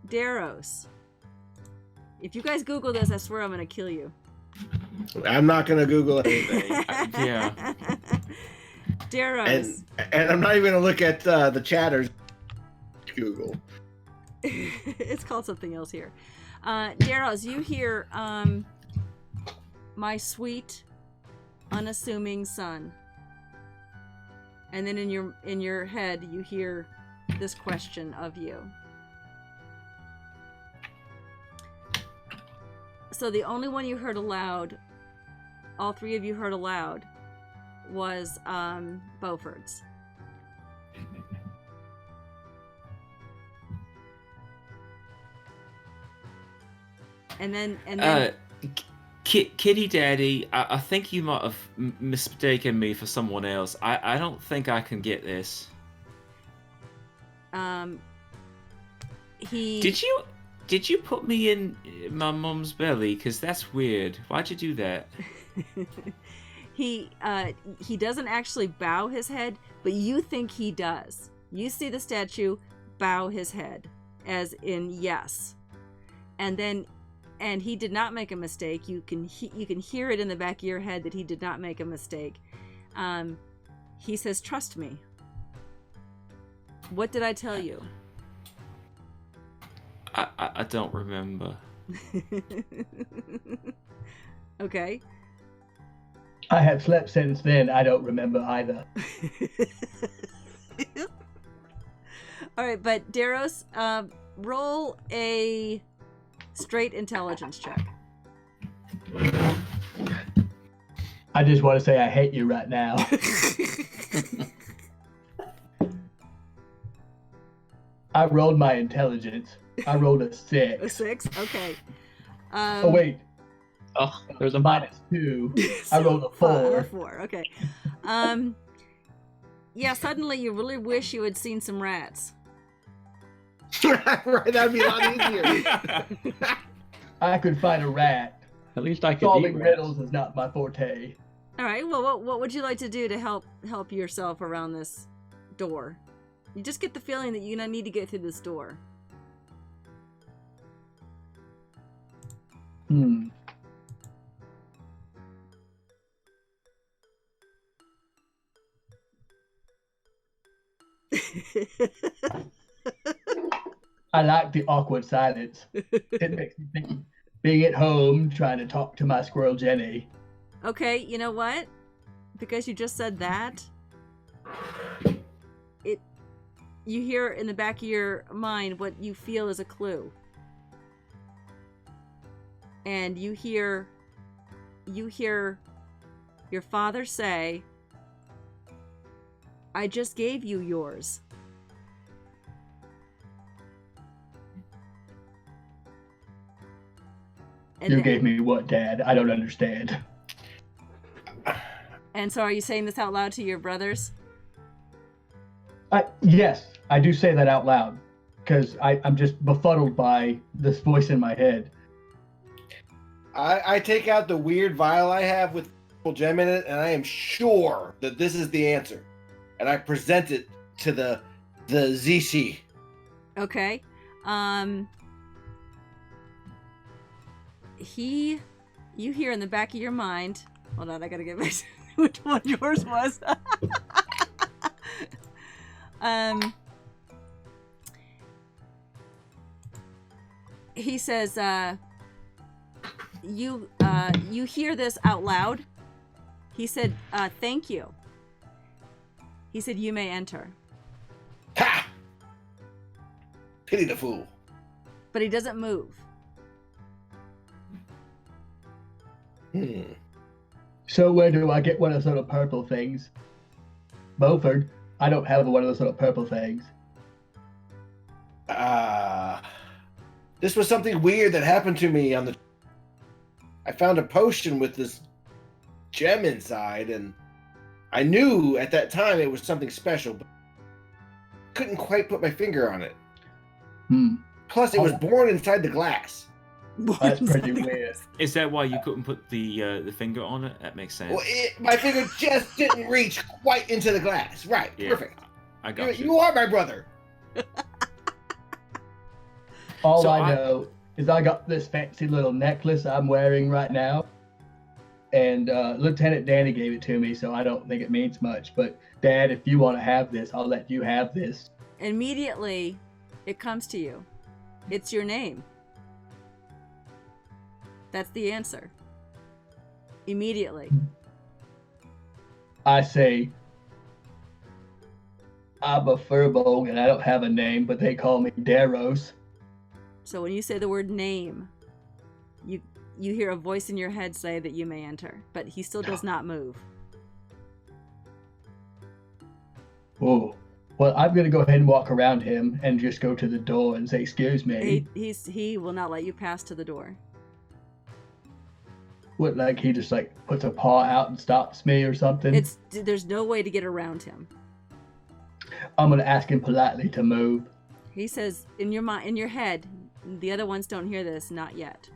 Daros. If you guys Google this, I swear I'm gonna kill you.
I'm not gonna Google anything,
Yeah.
Daros.
and I'm not even gonna look at the chatters. Google.
It's called something else here. Daros, you hear my sweet, unassuming son. And then in your head you hear this question of you. So the only one you heard aloud, all three of you heard aloud, was Beauford's. And then
Kitty Daddy, I think you might have mistaken me for someone else. I don't think I can get this. Did you put me in my mom's belly? Because that's weird. Why'd you do that?
He doesn't actually bow his head, but you think he does. You see the statue bow his head, as in yes. And he did not make a mistake. You can hear it in the back of your head that he did not make a mistake. He says, "Trust me." What did I tell you?
I don't remember.
Okay.
I have slept since then. I don't remember either.
All right, but Daros, roll a straight intelligence check.
I just want to say I hate you right now. I rolled my intelligence. I rolled a 6.
A 6? Okay.
Oh, wait.
Oh, there's a
-2. I rolled a 4.
4, okay. Yeah, suddenly you really wish you had seen some rats.
Right, that'd be a lot easier.
I could find a rat.
At least I could
Solving
eat
riddles is not my forte.
All right, well, what would you like to do to help yourself around this door? You just get the feeling that you're going to need to get through this door.
I like the awkward silence. It makes me think being at home trying to talk to my squirrel Jenny.
Okay, you know what? Because you just said that, you hear in the back of your mind what you feel is a clue. And you hear your father say, "I just gave you yours." And
You gave me what, Dad? I don't understand.
And so are you saying this out loud to your brothers?
Yes, I do say that out loud because I'm just befuddled by this voice in my head.
I take out the weird vial I have with gem in it, and I am sure that this is the answer. And I present it to the ZC.
Okay. You hear in the back of your mind. Hold on, I gotta get back to which one yours was. He says, you hear this out loud. He said, thank you. He said, you may enter.
Ha! Pity the fool.
But he doesn't move.
So where do I get one of those little purple things? Beaufort, I don't have one of those little purple things.
This was something weird that happened to me I found a potion with this gem inside, and I knew at that time it was something special, but couldn't quite put my finger on it. Plus, it was born inside the glass.
That's pretty weird.
Is that why you couldn't put the finger on it? That makes sense.
Well, my finger just didn't reach quite into the glass. Right,
Yeah,
perfect.
I got you.
You are my brother.
All I know is I got this fancy little necklace I'm wearing right now. And Lieutenant Danny gave it to me, so I don't think it means much. But Dad, if you want to have this, I'll let you have this.
Immediately, it comes to you. It's your name. That's the answer. Immediately.
I say, I'm a Furbolg and I don't have a name, but they call me Daros.
So when you say the word name, you hear a voice in your head say that you may enter, but he still does not move.
Oh, well, I'm going to go ahead and walk around him and just go to the door and say, excuse me.
He will not let you pass to the door.
What, like he just like puts a paw out and stops me or something?
There's no way to get around him.
I'm going to ask him politely to move.
He says, in your head, the other ones don't hear this, not yet.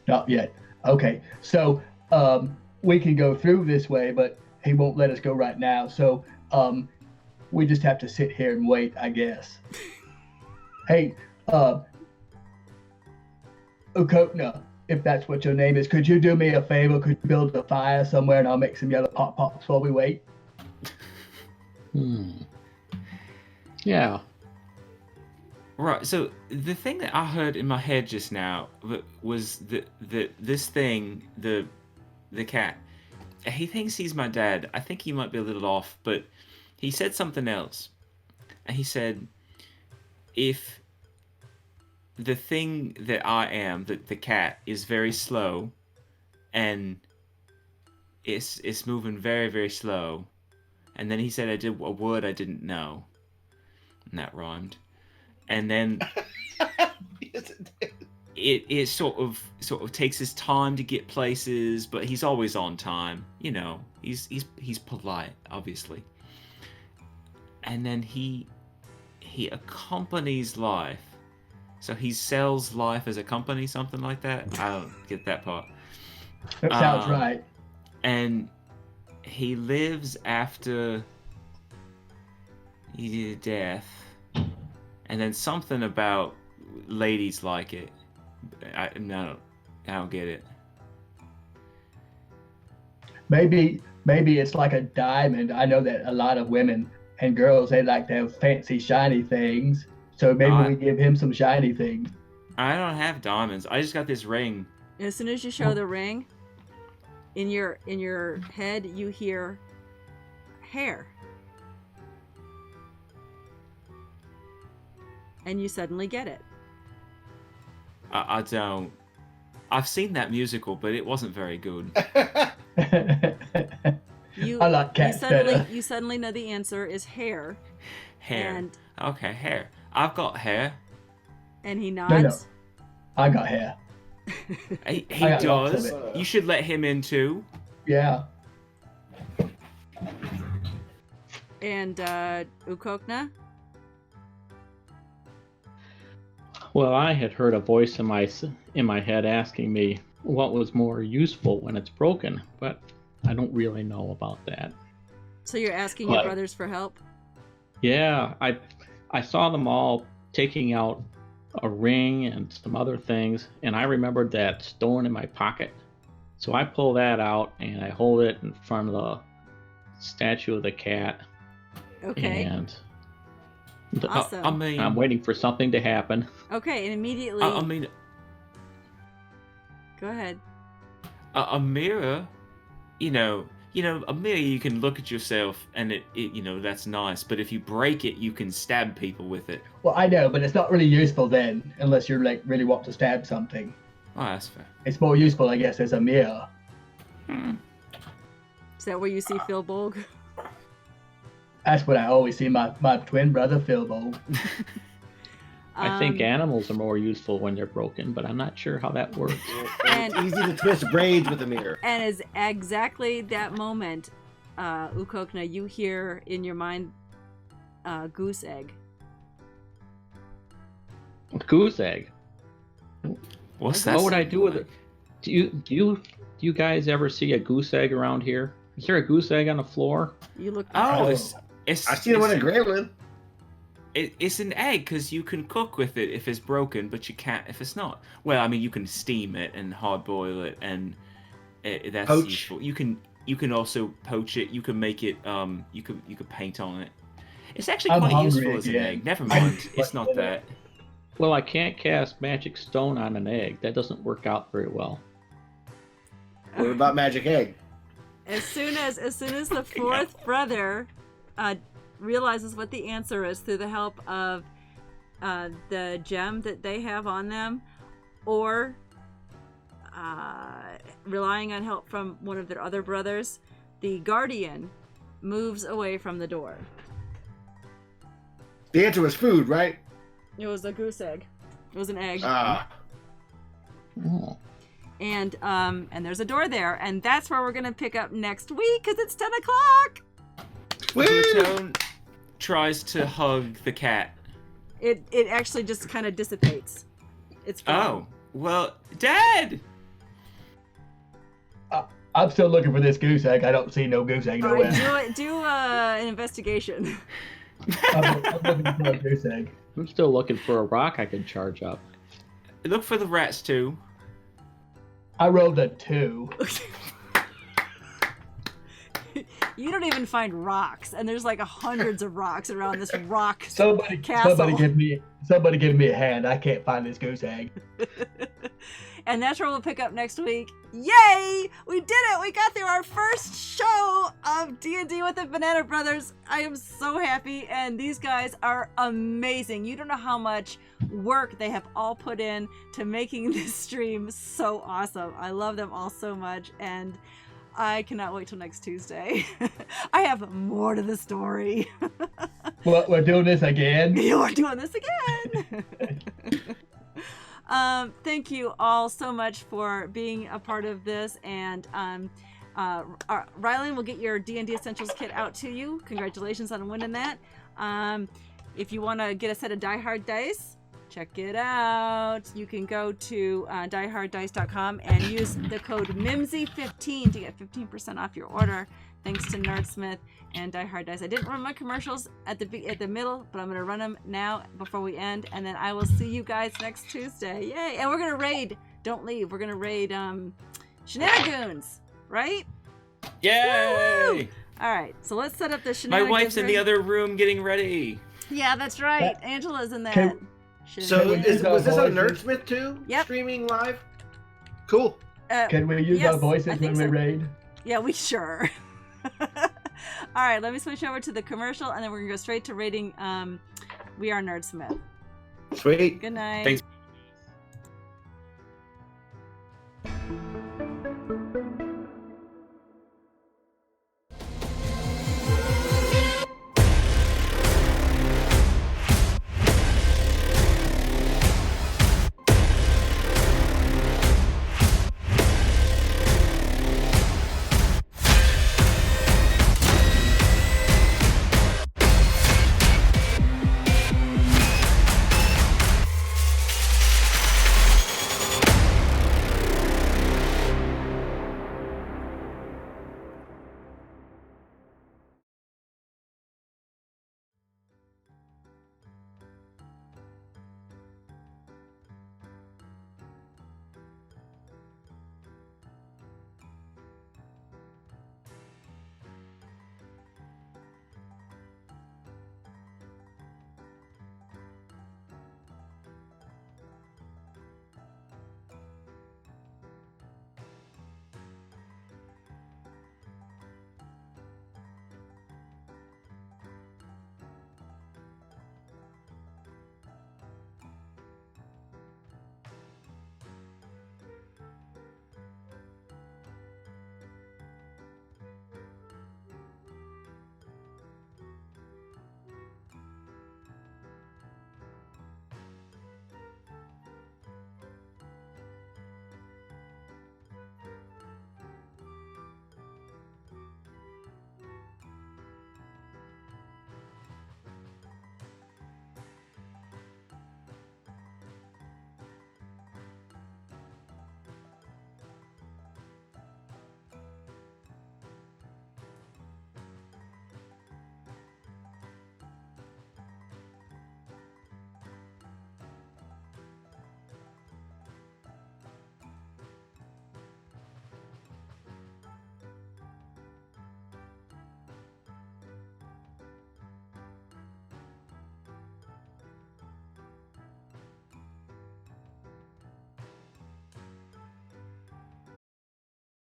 Not yet. Okay, so we can go through this way, but he won't let us go right now. So we just have to sit here and wait, I guess. Hey, Ukokna, if that's what your name is, could you do me a favor? Could you build a fire somewhere and I'll make some yellow pop pops while we wait?
Yeah.
Right, so the thing that I heard in my head just now was that this thing, the cat, he thinks he's my dad. I think he might be a little off, but he said something else. And he said, if the thing that I am, the cat, is very slow, and it's moving very, very slow, and then he said I did a word I didn't know, and that rhymed. And then
Yes, it did.
it sort of takes his time to get places, but he's always on time. You know, he's polite, obviously. And then he accompanies life. So he sells life as a company, something like that. I don't get that part.
That sounds right.
And he lives after death. And then something about ladies like it. I don't get it.
Maybe it's like a diamond. I know that a lot of women and girls, they like to have fancy shiny things. So maybe we give him some shiny things.
I don't have diamonds. I just got this ring.
As soon as you show the ring, in your head you hear hair. And you suddenly get it.
I don't. I've seen that musical, but it wasn't very good.
I like cats better.
You suddenly know the answer is hair.
Hair.
And
Okay, hair. I've got hair.
he nods.
I got hair.
He
I got lots
does.
of it.
You should let him in too.
Yeah.
And Ukokna?
Well, I had heard a voice in my head asking me what was more useful when it's broken, but I don't really know about that.
So you're asking your
What?
brothers for help?
Yeah, I saw them all taking out a ring and some other things, and I remembered that stone in my pocket. So I pull that out and I hold it in front of the statue of the cat.
Okay.
And
Awesome.
I mean,
I'm waiting for something to happen.
Okay, and immediately...
I mean,
Go ahead.
a mirror. A mirror. You can look at yourself, and it that's nice. But if you break it, you can stab people with it.
Well, I know, but it's not really useful then, unless you're like really want to stab something.
Oh, that's fair.
It's more useful, I guess, as a mirror.
Is that where you see Phil Bolg?
That's what I always see my twin brother Phil Bowl.
I think animals are more useful when they're broken, but I'm not sure how that works.
And it's easy to twist braids with a mirror.
And is exactly that moment, Ukokna, you hear in your mind goose egg.
Goose egg.
What's that?
What would I do with it? Do you guys ever see a goose egg around here? Is there a goose egg on the floor?
You look.
Oh,
Oh.
it's
I seen one in Gremlin.
It's an egg because you can cook with it if it's broken, but you can't if it's not. Well, I mean, you can steam it and hard boil it, and that's
Poach.
useful. You can also poach it. You can make it. You could paint on it. It's actually
I'm
quite
hungry
useful as an
again.
egg. Never mind. It's not that.
Well, I can't cast magic stone on an egg. That doesn't work out very well.
What about magic egg?
As soon as the fourth brother realizes what the answer is through the help of the gem that they have on them, or relying on help from one of their other brothers, the guardian moves away from the door.
The answer was food, right?
It was a goose egg. It was an egg.
Ah.
Oh.
And there's a door there, and that's where we're gonna pick up next week because it's 10 o'clock.
Plutone tries to hug the cat.
It actually just kind of dissipates. It's gone.
Oh, well, Dad!
I'm still looking for this goose egg. I don't see no goose egg
All
nowhere.
right, do an investigation.
I'm looking for a goose egg.
I'm still looking for a rock I can charge up.
Look for the rats too.
I rolled a 2.
You don't even find rocks, and there's like hundreds of rocks around this rock
Somebody
castle.
give me a hand. I can't find this goose egg.
And that's where we'll pick up next week. Yay! We did it! We got through our first show of D&D with the Banana Brothers. I am so happy, and these guys are amazing. You don't know how much work they have all put in to making this stream so awesome. I love them all so much, and I cannot wait till next Tuesday. I have more to the story.
What, we're doing this again?
You're doing this again. Thank you all so much for being a part of this, and Rylan will get your D&D Essentials kit out to you. Congratulations on winning that. If you want to get a set of Die Hard dice, check it out. You can go to dieharddice.com and use the code MIMSY15 to get 15% off your order. Thanks to Nerdsmith and Die Hard Dice. I didn't run my commercials at the middle, but I'm going to run them now before we end, and then I will see you guys next Tuesday. Yay! And we're going to raid. Don't leave. We're going to raid Shenanigans, right?
Yay!
Woo! All right, so let's set up the
My
Shenanigans.
wife's in the other room getting ready.
Yeah, that's right. Angela's in that.
Can-
So
we use
was this
our
on
voices?
Nerdsmith too?
Yep.
Streaming live? Cool.
Can we use
yes,
our voices
I
when
think
we
so.
raid?
Yeah, we sure. All right, let me switch over to the commercial, and then we're gonna go straight to rating We Are Nerdsmith.
Sweet.
Good night.
Thanks.